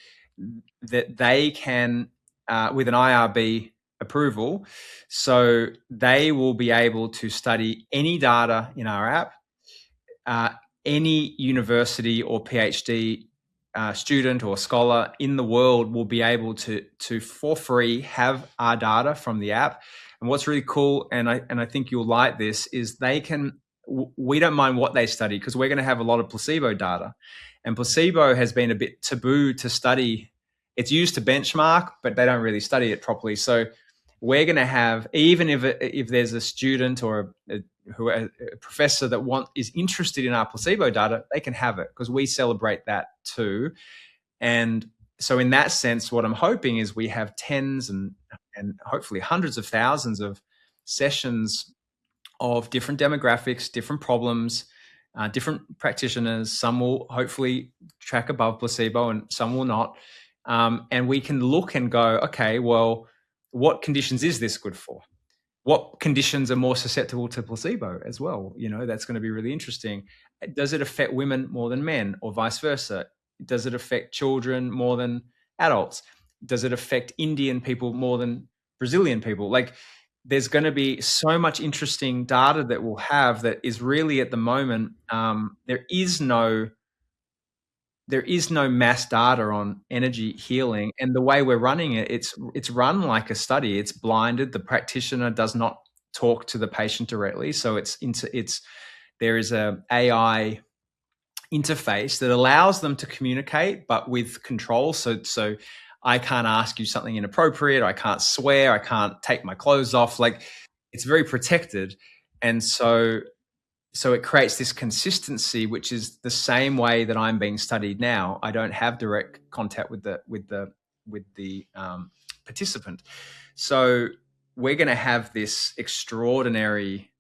that they can, with an IRB approval, so they will be able to study any data in our app. Any university or PhD student or scholar in the world will be able to for free have our data from the app. And what's really cool, and I think you'll like this, is they can. We don't mind what they study because we're going to have a lot of placebo data, and placebo has been a bit taboo to study. It's used to benchmark, but they don't really study it properly. So we're going to have, even if there's a student or a professor that is interested in our placebo data, they can have it because we celebrate that too. And so in that sense, what I'm hoping is we have tens and hopefully hundreds of thousands of sessions of different demographics, different problems, different practitioners. Some will hopefully track above placebo and some will not. And we can look and go, okay, well, what conditions is this good for? What conditions are more susceptible to placebo as well? That's going to be really interesting. Does it affect women more than men, or vice versa? Does it affect children more than adults? Does it affect Indian people more than Brazilian people? Like, there's going to be so much interesting data that we'll have that is really, at the moment, there is no mass data on energy healing. And the way we're running it, it's run like a study. It's blinded. The practitioner does not talk to the patient directly. So there is a AI interface that allows them to communicate, but with control. So I can't ask you something inappropriate. I can't swear. I can't take my clothes off. Like, it's very protected. And so it creates this consistency, which is the same way that I'm being studied now. I don't have direct contact with the participant. So we're going to have this extraordinary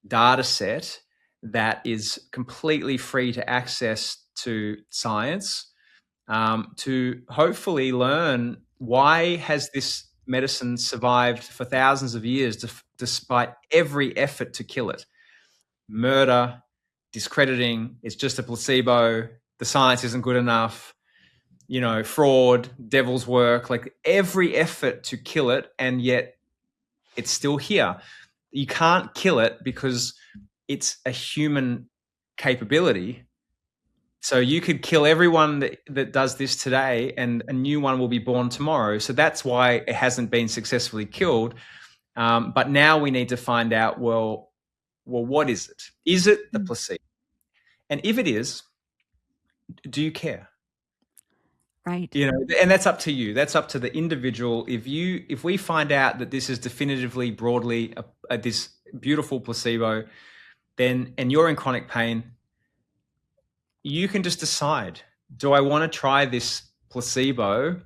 data set that is completely free to access to science, to hopefully learn why has this medicine survived for thousands of years despite every effort to kill it. Murder, discrediting, it's just a placebo, the science isn't good enough, fraud, devil's work, like every effort to kill it, and yet it's still here. You can't kill it because it's a human capability. So you could kill everyone that does this today, and a new one will be born tomorrow. So that's why it hasn't been successfully killed. But now we need to find out, well, what is it? Is it the placebo? And if it is, do you care? Right. And that's up to you. That's up to the individual. If we find out that this is definitively, broadly, this beautiful placebo, and you're in chronic pain, you can just decide, do I want to try this placebo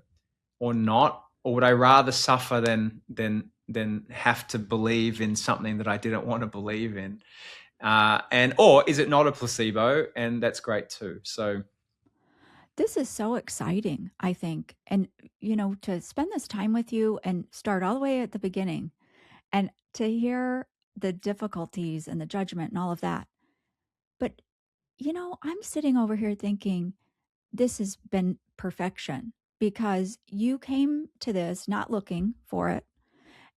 or not? Or would I rather suffer than have to believe in something that I didn't want to believe in? Or is it not a placebo? And that's great too. So this is so exciting, I think. And, to spend this time with you and start all the way at the beginning and to hear the difficulties and the judgment and all of that. But, I'm sitting over here thinking this has been perfection because you came to this not looking for it.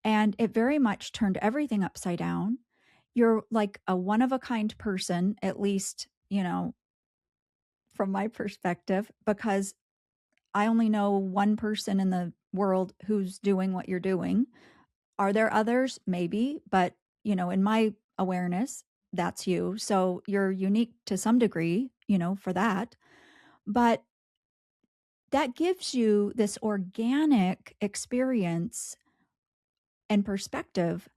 And it very much turned everything upside down. You're like a one of a kind person, at least, from my perspective, because I only know one person in the world who's doing what you're doing. Are there others? Maybe. But, in my awareness, that's you. So you're unique to some degree, for that. But that gives you this organic experience and perspective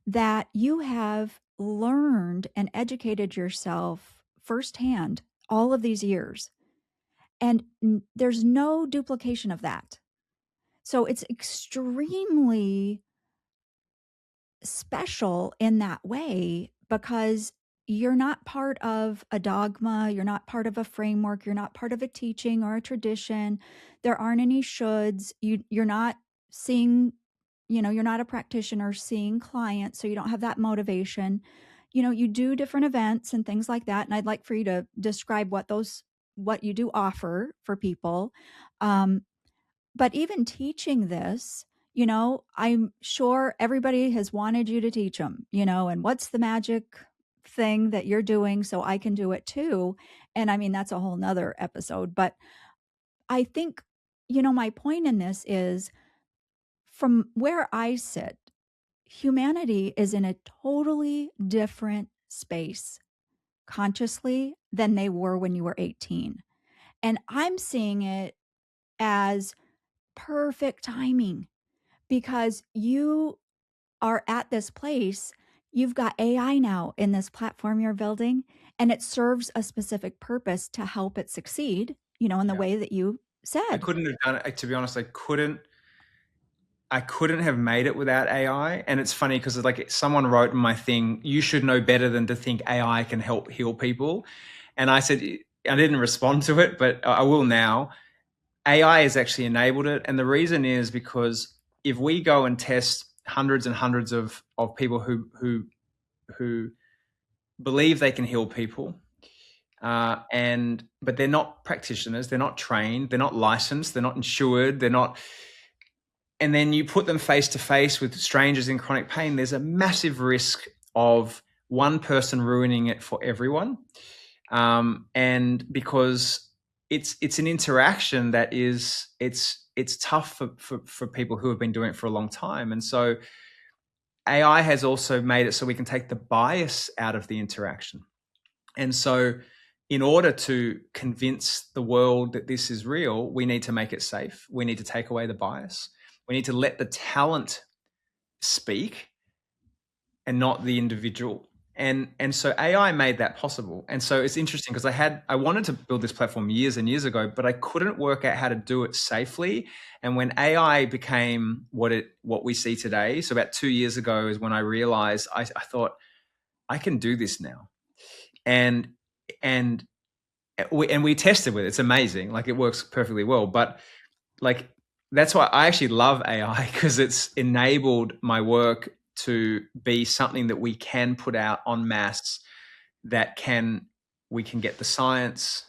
that you have learned and educated yourself firsthand all of these years. And there's no duplication of that. So it's extremely special in that way because you're not part of a dogma, you're not part of a framework, you're not part of a teaching or a tradition. There aren't any shoulds. You're not seeing, you're not a practitioner seeing clients, so you don't have that motivation. you do different events and things like that. And I'd like for you to describe what you do offer for people. Um, but even teaching this, I'm sure everybody has wanted you to teach them, and what's the magic thing that you're doing so I can do it too? And I mean, that's a whole nother episode. But I think, my point in this is from where I sit, humanity is in a totally different space consciously than they were when you were 18. And I'm seeing it as perfect timing because you are at this place. You've got AI now in this platform you're building, and it serves a specific purpose to help it succeed, in the Yeah. way that you I said. couldn't have done it. To be honest, I couldn't have made it without AI. And it's funny because like someone wrote in my thing, you should know better than to think AI can help heal people. And I said, I didn't respond to it, but I will now. AI has actually enabled it. And the reason is because if we go and test hundreds and hundreds of people who believe they can heal people, but they're not practitioners, they're not trained, they're not licensed, they're not insured, they're not, and then you put them face to face with strangers in chronic pain, there's a massive risk of one person ruining it for everyone. And because it's an interaction that is it's tough for people who have been doing it for a long time. And so AI has also made it so we can take the bias out of the interaction. And so in order to convince the world that this is real, we need to make it safe. We need to take away the bias. We need to let the talent speak and not the individual. And so AI made that possible. And so it's interesting because I wanted to build this platform years and years ago, but I couldn't work out how to do it safely. And when AI became what we see today, so about 2 years ago is when I realized I thought I can do this now. And and we tested with it. It's amazing. Like it works perfectly well. But like that's why I actually love AI because it's enabled my work to be something that we can put out en masse that we can get the science,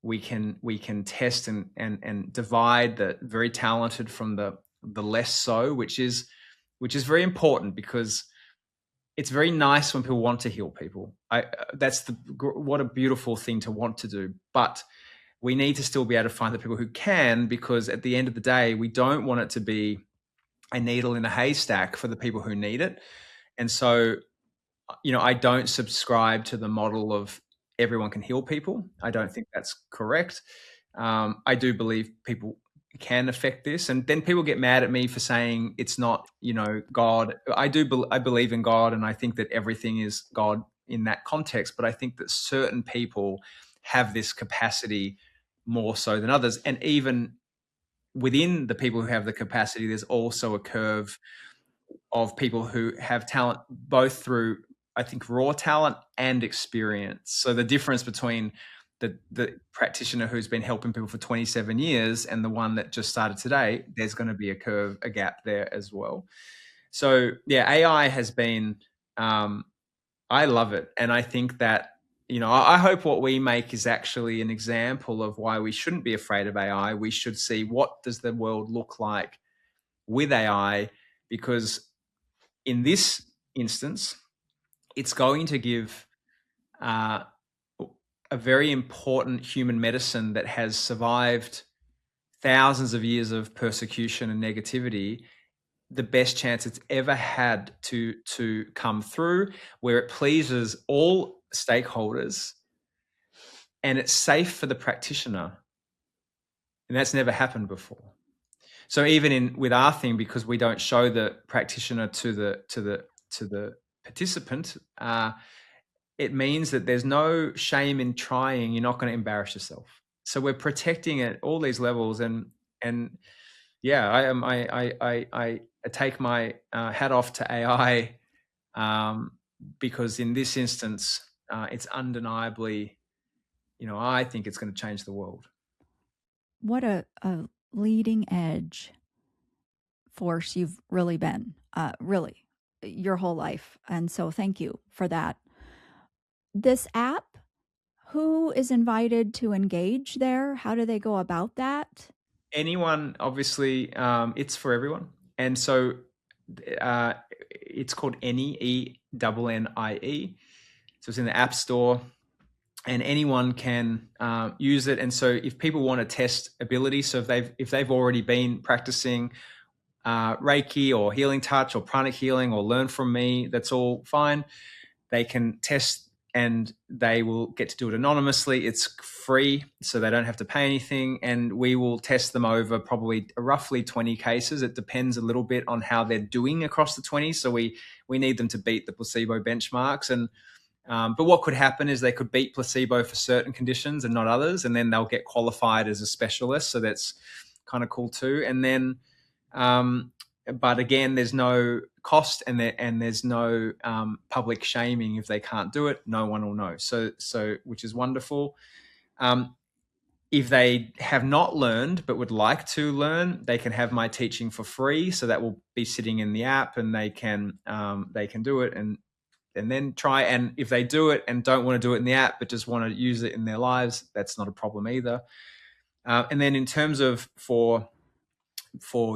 we can test and divide the very talented from the less so, which is very important because it's very nice when people want to heal people. What a beautiful thing to want to do. But we need to still be able to find the people who can, because at the end of the day, we don't want it to be a needle in a haystack for the people who need it. And so, I don't subscribe to the model of everyone can heal people. I don't think that's correct. I do believe people can affect this, and then people get mad at me for saying it's not, God. I believe in God, and I think that everything is God in that context. But I think that certain people have this capacity more so than others, and even within the people who have the capacity, there's also a curve of people who have talent both through, I think, raw talent and experience. So the difference between the practitioner who's been helping people for 27 years and the one that just started today, there's going to be a gap there as well. So yeah, AI has been, I love it. And I think that, I hope what we make is actually an example of why we shouldn't be afraid of AI. We should see what does the world look like with AI, because in this instance, it's going to give uh, a very important human medicine that has survived thousands of years of persecution and negativity the best chance it's ever had to come through, where it pleases all stakeholders and it's safe for the practitioner, and that's never happened before. So even with our thing, because we don't show the practitioner to the participant, it means that there's no shame in trying. You're not going to embarrass yourself. So we're protecting it all these levels, and yeah, I take my hat off to AI, because in this instance, it's undeniably, I think it's going to change the world. What a leading edge force you've really been, really, your whole life. And so thank you for that. This app, who is invited to engage there? How do they go about that? Anyone, obviously, it's for everyone. And so uh, it's called Ennie, Ennie. So it's in the App Store, and anyone can use it. And so if people want to test ability, so if they've already been practicing Reiki or healing touch or pranic healing or learn from me, that's all fine. They can test and they will get to do it anonymously. It's free, so they don't have to pay anything. And we will test them over probably roughly 20 cases. It depends a little bit on how they're doing across the 20. So we need them to beat the placebo benchmarks. And but what could happen is they could beat placebo for certain conditions and not others, and then they'll get qualified as a specialist. So that's kind of cool too. And then but again, there's no cost and there's no public shaming. If they can't do it, no one will know. So which is wonderful. If they have not learned but would like to learn, they can have my teaching for free. So that will be sitting in the app, and they can do it and then try. And if they do it and don't want to do it in the app but just want to use it in their lives, that's not a problem either. And then in terms of for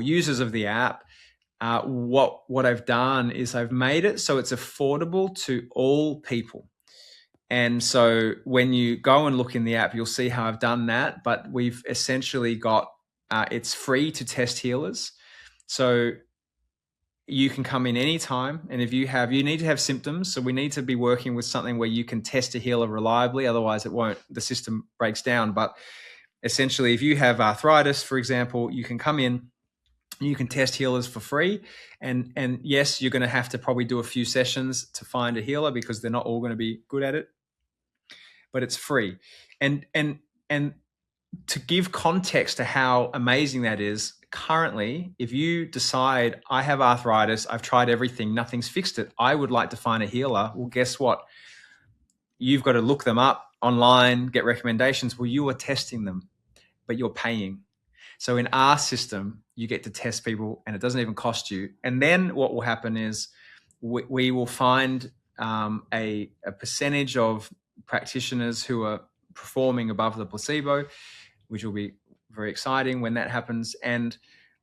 users of the app, what I've done is I've made it so it's affordable to all people. And so when you go and look in the app, you'll see how I've done that. But we've essentially got it's free to test healers. So you can come in anytime. And if you need to have symptoms. So we need to be working with something where you can test a healer reliably. Otherwise, the system breaks down. But essentially, if you have arthritis, for example, you can come in. You can test healers for free. And yes, you're going to have to probably do a few sessions to find a healer because they're not all going to be good at it. But it's free. And to give context to how amazing that is, currently, if you decide I have arthritis, I've tried everything, nothing's fixed it, I would like to find a healer. Well, guess what? You've got to look them up online, get recommendations. Well, you are testing them, but you're paying. So in our system, you get to test people and it doesn't even cost you. And then what will happen is we will find a percentage of practitioners who are performing above the placebo, which will be very exciting when that happens. And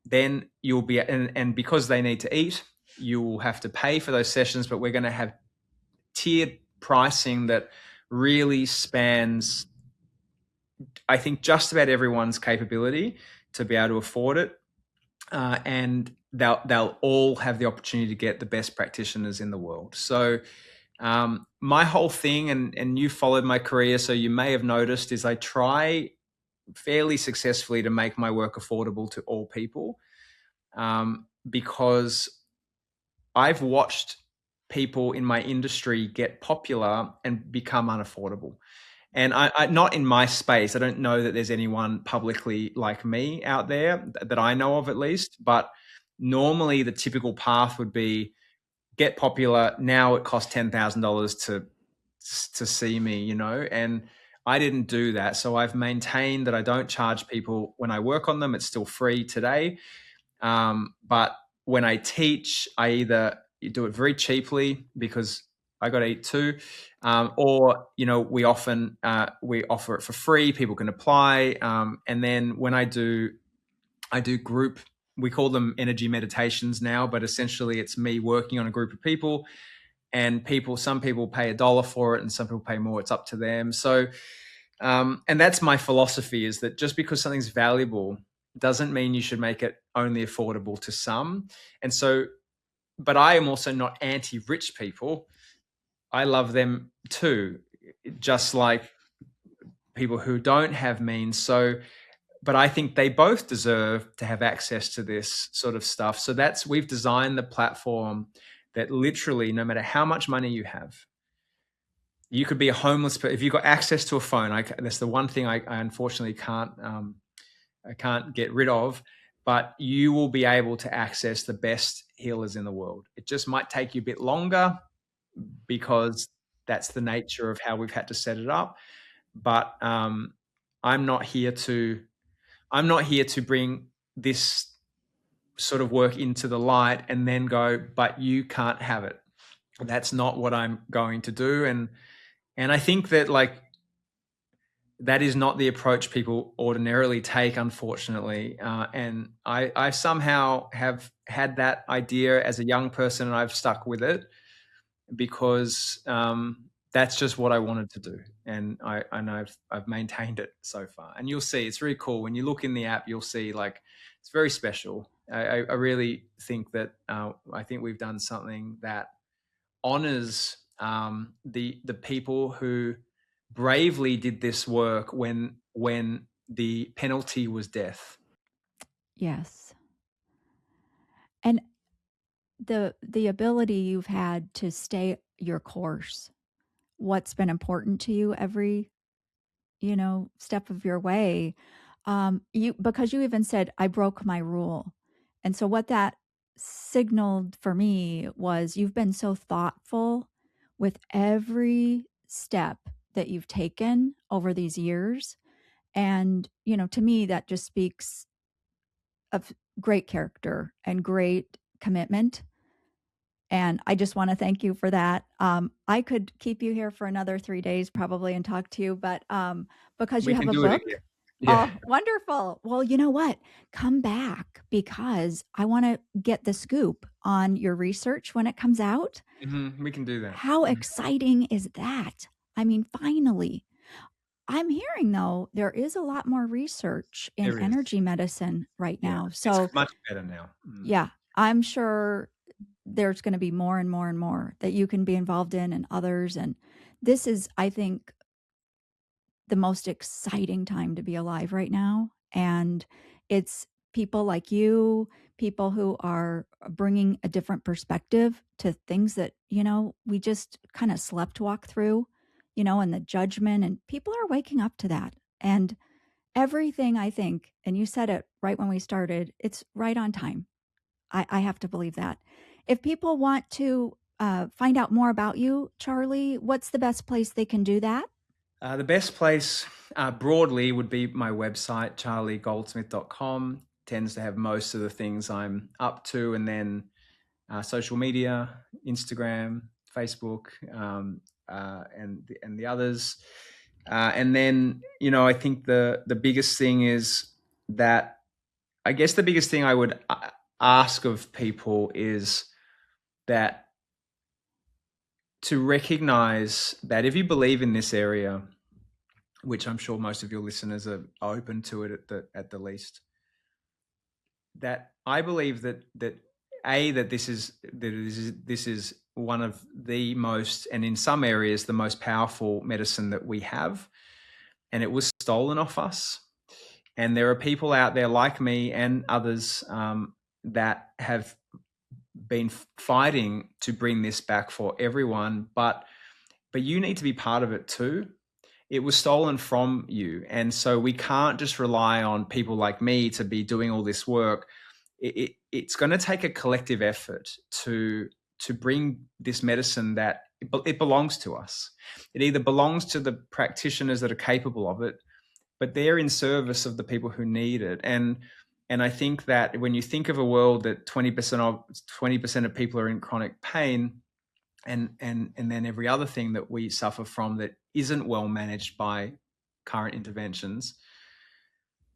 then you'll be, and because they need to eat, you will have to pay for those sessions, but we're going to have tiered pricing that really spans, I think, just about everyone's capability to be able to afford it. And they'll all have the opportunity to get the best practitioners in the world. So my whole thing, and you followed my career, so you may have noticed, is I try fairly successfully to make my work affordable to all people, because I've watched people in my industry get popular and become unaffordable. And I not in my space. I don't know that there's anyone publicly like me out there that I know of, at least. But normally the typical path would be get popular. Now it costs $10,000 to see me, and I didn't do that. So I've maintained that I don't charge people when I work on them. It's still free today. But when I teach, I either do it very cheaply because I got to eat too, or we often we offer it for free. People can apply, and then when I do group. We call them energy meditations now, but essentially it's me working on a group of people, and some people pay $1 for it, and some people pay more. It's up to them. So, and that's my philosophy, is that just because something's valuable doesn't mean you should make it only affordable to some. And so, but I am also not anti-rich people. I love them too, just like people who don't have means. So, but I think they both deserve to have access to this sort of stuff. So we've designed the platform that literally, no matter how much money you have, you could be a homeless person. If you've got access to a phone, that's the one thing I unfortunately can't get rid of, but you will be able to access the best healers in the world. It just might take you a bit longer because that's the nature of how we've had to set it up. But I'm not here to bring this sort of work into the light and then go, but you can't have it. That's not what I'm going to do. And And I think that like that is not the approach people ordinarily take, unfortunately. And I somehow have had that idea as a young person, and I've stuck with it because that's just what I wanted to do, and I've maintained it so far. And you'll see, it's really cool when you look in the app. You'll see like it's very special. I really think that I think we've done something that honors the people who bravely did this work when the penalty was death. Yes. And the ability you've had to stay your course, what's been important to you every, step of your way. Because you even said, I broke my rule. And so what that signaled for me was you've been so thoughtful with every step that you've taken over these years. And, to me, that just speaks of great character and great commitment. And I just want to thank you for that. I could keep you here for another 3 days probably and talk to you, but because you We have can a do it book, again. Yeah. oh, wonderful. Well, you know what? Come back because I want to get the scoop on your research when it comes out. We can do that. How exciting is that? I mean, finally. I'm hearing though there is a lot more research in There is. energy medicine right Yeah, now. it's So, much better now. yeah, I'm sure there's going to be more and more and more that you can be involved in and others. And this is, I think, the most exciting time to be alive right now. And it's people like you, people who are bringing a different perspective to things that, we just kind of slept walk through, and the judgment. And people are waking up to that. And everything, I think, and you said it right when we started, it's right on time. I have to believe that. If people want to find out more about you, Charlie, what's the best place they can do that? The best place broadly would be my website, charliegoldsmith.com. Tends to have most of the things I'm up to, and then social media, Instagram, Facebook, and the others. And then, I think the biggest thing is that I guess the biggest thing I would ask of people is that to recognize that if you believe in this area, which I'm sure most of your listeners are open to it at the least, that I believe that this is one of the most, and in some areas the most powerful medicine that we have, and it was stolen off us. And there are people out there like me and others that have been fighting to bring this back for everyone, but you need to be part of it too. It was stolen from you, and so we can't just rely on people like me to be doing all this work. It's going to take a collective effort to bring this medicine that it belongs to us. It either belongs to the practitioners that are capable of it, but they're in service of the people who need it. And I think that when you think of a world that 20% of people are in chronic pain, and then every other thing that we suffer from that isn't well managed by current interventions,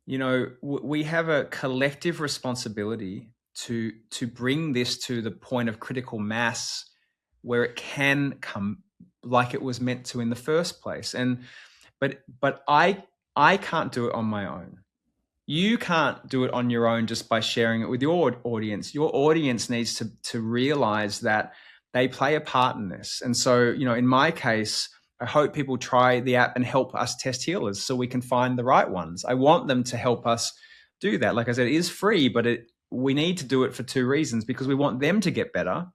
we have a collective responsibility to bring this to the point of critical mass where it can come like it was meant to in the first place. But I can't do it on my own. You can't do it on your own just by sharing it with your audience. Your audience needs to realize that they play a part in this. And so, in my case, I hope people try the app and help us test healers so we can find the right ones. I want them to help us do that. Like I said, it is free, but we need to do it for two reasons: because we want them to get better,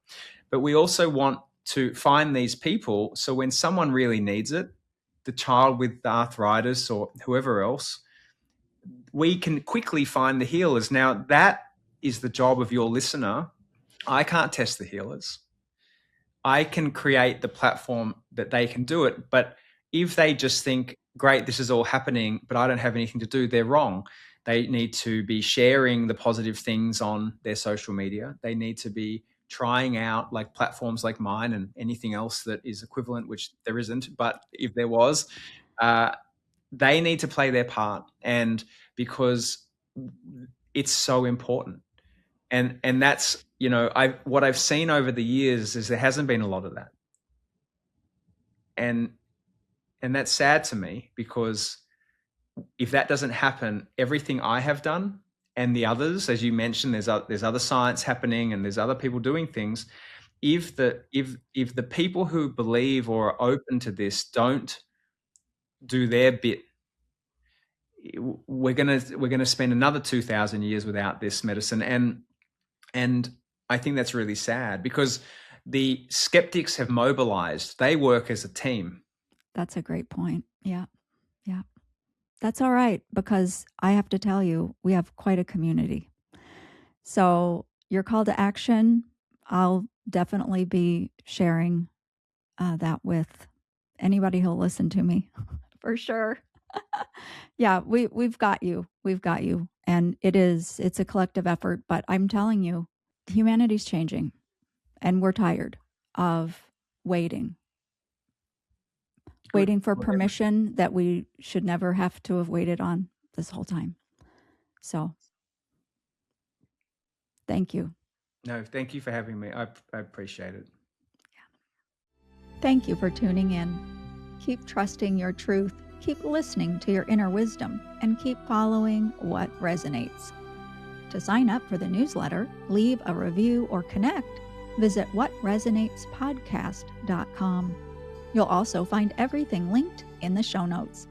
but we also want to find these people so when someone really needs it, the child with arthritis or whoever else, we can quickly find the healers. Now, that is the job of your listener. I can't test the healers. I can create the platform that they can do it. But if they just think, great, this is all happening, but I don't have anything to do, they're wrong. They need to be sharing the positive things on their social media. They need to be trying out like platforms like mine and anything else that is equivalent, which there isn't, but if there was, they need to play their part, and because it's so important. And that's, what I've seen over the years is there hasn't been a lot of that. And that's sad to me, because if that doesn't happen, everything I have done and the others, as you mentioned, there's other science happening and there's other people doing things. If the people who believe or are open to this don't do their bit, we're gonna spend another 2,000 years without this medicine, and I think that's really sad, because the skeptics have mobilized. They work as a team. That's a great point. Yeah. That's all right, because I have to tell you, we have quite a community. So your call to action, I'll definitely be sharing that with anybody who'll listen to me for sure. Yeah, we've got you. We've got you. And it's a collective effort, but I'm telling you, humanity's changing, and we're tired of waiting for permission that we should never have to have waited on this whole time. So thank you. No, thank you for having me. I appreciate it. Yeah. Thank you for tuning in. Keep trusting your truth, keep listening to your inner wisdom, and keep following what resonates. To sign up for the newsletter, leave a review, or connect, visit whatresonatspodcast.com. You'll also find everything linked in the show notes.